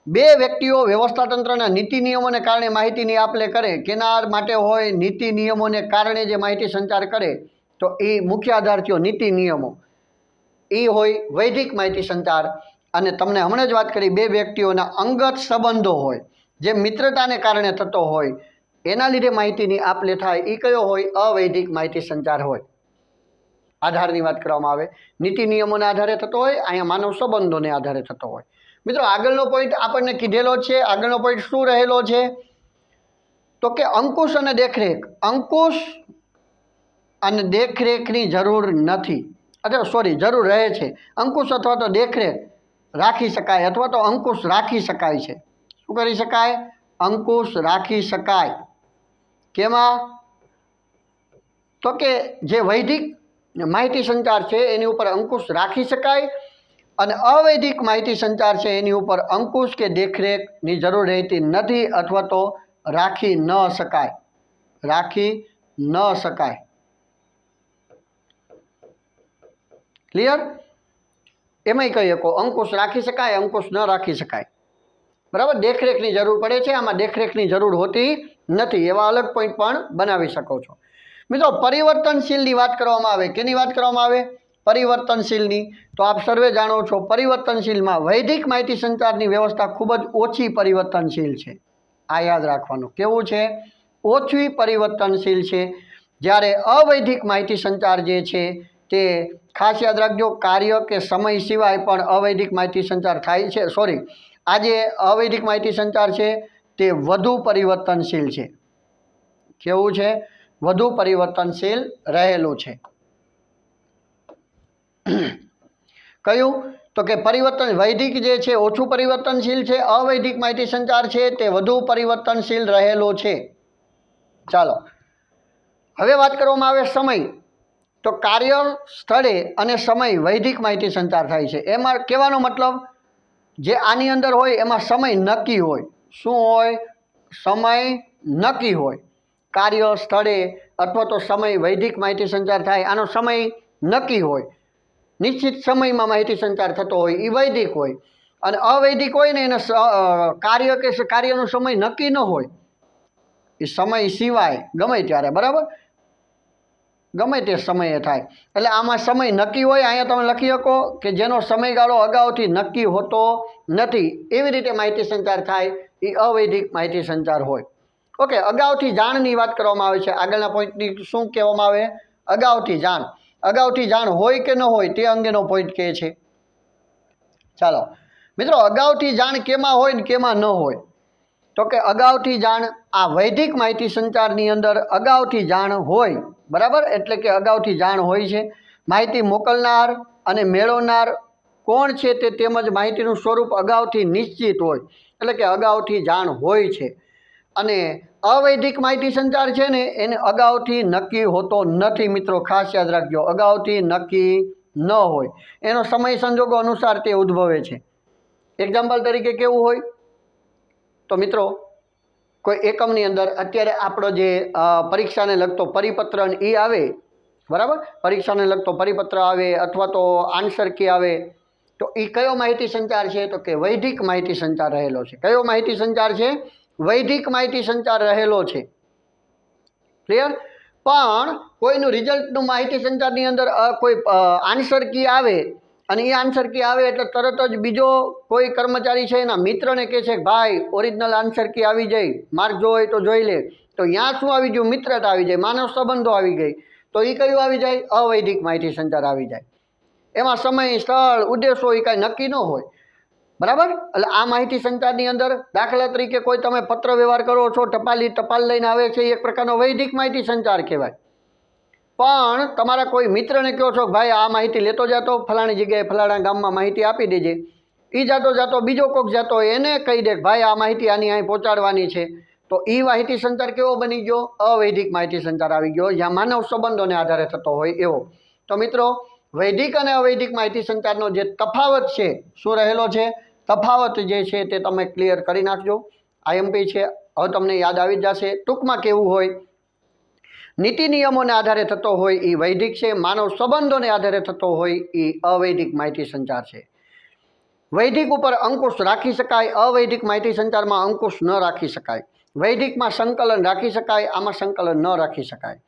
બે વ્યક્તિઓ વ્યવસ્થા તંત્રના નીતિ નિયમોને કારણે માહિતીની આપ-લે કરે. કેના માટે હોય? નીતિ નિયમોને કારણે જે માહિતી સંચાર કરે તો એ મુખ્ય આધાર થયો નીતિ નિયમો. એ હોય વૈધિક માહિતી સંચાર. અને તમને હમણાં જ વાત કરી, બે વ્યક્તિઓના અંગત સંબંધો હોય જે મિત્રતાને કારણે થતો હોય એના લીધે માહિતીની આપ-લે થાય, એ કયો હોય? અવૈધિક માહિતી સંચાર હોય. આધારની વાત કરવામાં આવે, નીતિ નિયમોના આધારે થતો હોય, અહીંયા માનવ સંબંધોને આધારે થતો હોય. મિત્રો આગળનો પોઈન્ટ આપણને કીધેલો છે. આગળનો પોઈન્ટ શું રહેલો છે? તો કે અંકુશ અને દેખરેખ. અંકુશ અને દેખરેખની જરૂર નથી, અથવા સોરી જરૂર રહે છે. અંકુશ અથવા તો દેખરેખ રાખી શકાય, અથવા તો અંકુશ રાખી શકાય છે. શું કરી શકાય? અંકુશ રાખી શકાય. કેમાં? તો કે જે વૈધિક માહિતી સંચાર છે એની ઉપર અંકુશ રાખી શકાય, અને અવૈધિક માહિતી સંચાર છે એની ઉપર અંકુશ કે દેખરેખની જરૂર રહેતી નથી, અથવા તો રાખી ન શકાય. રાખી ન શકાય. ક્લિયર? એમાંય કહી શકો અંકુશ રાખી શકાય, અંકુશ ન રાખી શકાય. બરાબર? દેખરેખની જરૂર પડે છે, આમાં દેખરેખની જરૂર હોતી નથી. એવા અલગ પોઈન્ટ પણ બનાવી શકો છો. મિત્રો પરિવર્તનશીલની વાત કરવામાં આવે. કેની વાત કરવામાં આવે? પરિવર્તનશીલની. તો આપ સર્વે જાણો છો પરિવર્તનશીલમાં વૈધિક માહિતી સંચારની વ્યવસ્થા ખૂબ જ ઓછી પરિવર્તનશીલ છે. આ યાદ રાખવાનું. કેવું છે? ઓછી પરિવર્તનશીલ છે. જ્યારે અવૈધિક માહિતી સંચાર જે છે તે ખાસ યાદ રાખજો, કાર્ય કે સમય સિવાય પણ અવૈધિક માહિતી સંચાર થાય છે. સોરી, આ જે અવૈધિક માહિતી સંચાર છે તે વધુ પરિવર્તનશીલ છે. કેવું છે? વધુ પરિવર્તનશીલ રહેલું છે. કયું? તો કે પરિવર્તન વૈધિક જે છે ઓછું પરિવર્તનશીલ છે, અવૈધિક માહિતી સંચાર છે તે વધુ પરિવર્તનશીલ રહેલો છે. ચાલો હવે વાત કરવામાં આવે સમય. તો કાર્ય સ્થળે અને સમય વૈધિક માહિતી સંચાર થાય છે. એમાં કહેવાનો મતલબ જે આની અંદર હોય એમાં સમય નક્કી હોય. શું હોય? સમય નક્કી હોય. કાર્ય સ્થળે અથવા તો સમય વૈધિક માહિતી સંચાર થાય, આનો સમય નક્કી હોય, નિશ્ચિત સમયમાં માહિતી સંચાર થતો હોય, એ વૈધિક હોય. અને અવૈધિક હોય ને એને કાર્ય કે કાર્યનો સમય નક્કી ન હોય, એ સમય સિવાય ગમે ત્યારે, બરાબર, ગમે તે સમયે થાય. એટલે આમાં સમય નક્કી હોય. અહીંયા તમે લખી શકો કે જેનો સમયગાળો અગાઉથી નક્કી હોતો નથી, એવી રીતે માહિતી સંચાર થાય, એ અવૈધિક માહિતી સંચાર હોય. ઓકે, અગાઉથી જાણની વાત કરવામાં આવે છે. આગળના પોઈન્ટની શું કહેવામાં આવે? અગાઉથી જાણ. અગાઉથી જાણ હોય કે ન હોય તે અંગેનો પોઈન્ટ કહે છે. ચાલો મિત્રો, અગાઉથી જાણ કેમાં હોય ને કેમાં ન હોય? તો કે અગાઉથી જાણ આ વૈધિક માહિતી સંચારની અંદર અગાઉથી જાણ હોય. બરાબર? એટલે કે અગાઉથી જાણ હોય છે. માહિતી મોકલનાર અને મેળવનાર કોણ છે તે તેમજ માહિતીનું સ્વરૂપ અગાઉથી નિશ્ચિત હોય. એટલે કે અગાઉથી જાણ હોય છે. અને અવૈધિક માહિતી સંચાર છે ને એને અગાઉથી નક્કી હોતો નથી. મિત્રો ખાસ યાદ રાખજો, અગાઉથી નક્કી ન હોય, એનો સમય સંજોગો અનુસાર તે ઉદ્ભવે છે. એક્ઝામ્પલ તરીકે કેવું હોય? તો મિત્રો કોઈ એકમની અંદર અત્યારે આપણો જે પરીક્ષાને લગતો પરિપત્ર એ આવે, બરાબર, પરીક્ષાને લગતો પરિપત્ર આવે અથવા તો આન્સર કી આવે, તો એ કયો માહિતી સંચાર છે? તો કે વૈધિક માહિતી સંચાર રહેલો છે. કયો માહિતી સંચાર છે? વૈધિક માહિતી સંચાર રહેલો છે. ક્લિયર? પણ કોઈનું રિઝલ્ટનું માહિતી સંચારની અંદર કોઈ આન્સર કી આવે અને એ આન્સર કી આવે એટલે તરત જ બીજો કોઈ કર્મચારી છે એના મિત્રને કહે છે કે ભાઈ ઓરિજિનલ આન્સર કી આવી જાય, માર્ક જોઈ તો જોઈ લે. તો ત્યાં શું આવી ગયું? મિત્રતા આવી જાય, માનવ સંબંધો આવી ગઈ. તો એ કયું આવી જાય? અવૈધિક માહિતી સંચાર આવી જાય. એમાં સમય, સ્થળ, ઉદ્દેશો એ કાંઈ નક્કી ન હોય. બરાબર? એટલે આ માહિતી સંચારની અંદર દાખલા તરીકે કોઈ તમે પત્ર વ્યવહાર કરો છો, ટપાલ લઈને આવે છે, એક પ્રકારનો વૈધિક માહિતી સંચાર કહેવાય. પણ તમારા કોઈ મિત્રને કહો છો કે ભાઈ આ માહિતી લેતો જતો ફલાણી જગ્યાએ ફલાણા ગામમાં માહિતી આપી દેજે. એ જતો બીજો કોઈક જતો એને કહી દે કે ભાઈ આ માહિતી આની અહીં પહોંચાડવાની છે. તો એ માહિતી સંચાર કેવો બની ગયો? અવૈધિક માહિતી સંચાર આવી ગયો, જ્યાં માનવ સંબંધોને આધારે થતો હોય એવો. તો મિત્રો વૈધિક અને અવૈધિક માહિતી સંચારનો જે તફાવત છે, શું રહેલો છે? તફાવત જે છે તે તમે ક્લિયર કરી નાખજો. આઈએમપી છે, હવે તમને યાદ આવી જ જશે. ટૂંકમાં કેવું હોય? નીતિ નિયમોને આધારે થતો હોય એ વૈધિક છે, માનવ સંબંધોને આધારે થતો હોય એ અવૈધિક માહિતી સંચાર છે. વૈદિક ઉપર અંકુશ રાખી શકાય, અવૈદિક માહિતી સંચારમાં અંકુશ ન રાખી શકાય. વૈદિકમાં સંકલન રાખી શકાય, આમાં સંકલન ન રાખી શકાય.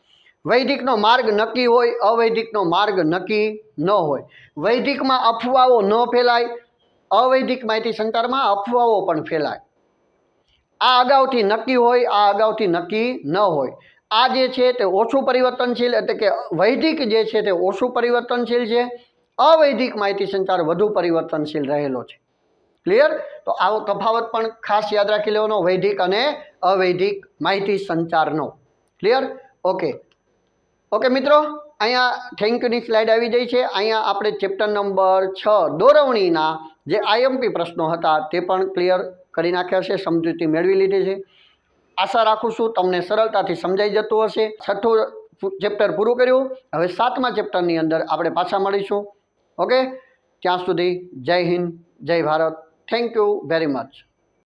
વૈદિકનો માર્ગ નક્કી હોય, અવૈદિકનો માર્ગ નક્કી ન હોય. વૈદિકમાં અફવાઓ ન ફેલાય, અવૈદિક માહિતી સંચારમાં અફવાઓ પણ ફેલાય. આ અગાઉથી નક્કી હોય, આ અગાઉથી નક્કી ન હોય. આ જે છે તે ઓછું પરિવર્તનશીલ, એટલે કે વૈદિક જે છે તે ઓછું પરિવર્તનશીલ છે, અવૈદિક માહિતી સંચાર વધુ પરિવર્તનશીલ રહેલો છે. ક્લિયર? તો આવો તફાવત પણ ખાસ યાદ રાખી લેવાનો, વૈદિક અને અવૈદિક માહિતી સંચારનો. ક્લિયર? ઓકે મિત્રો, અહીંયા થેન્ક યુની સ્લાઇડ આવી જાય છે. અહીંયા આપણે ચેપ્ટર નંબર 6 દોરવણીના જે આઈએમપી પ્રશ્નો હતા તે પણ ક્લિયર કરી નાખ્યા છે, સમજૂતી મેળવી લીધી છે. આશા રાખું છું તમને સરળતાથી સમજાઈ જતું હશે. 6થું ચેપ્ટર પૂરું કર્યું. હવે 7મા ચેપ્ટરની અંદર આપણે પાછા મળીશું. ઓકે, ત્યાં સુધી જય હિન્દ, જય Bharat. Thank you very much.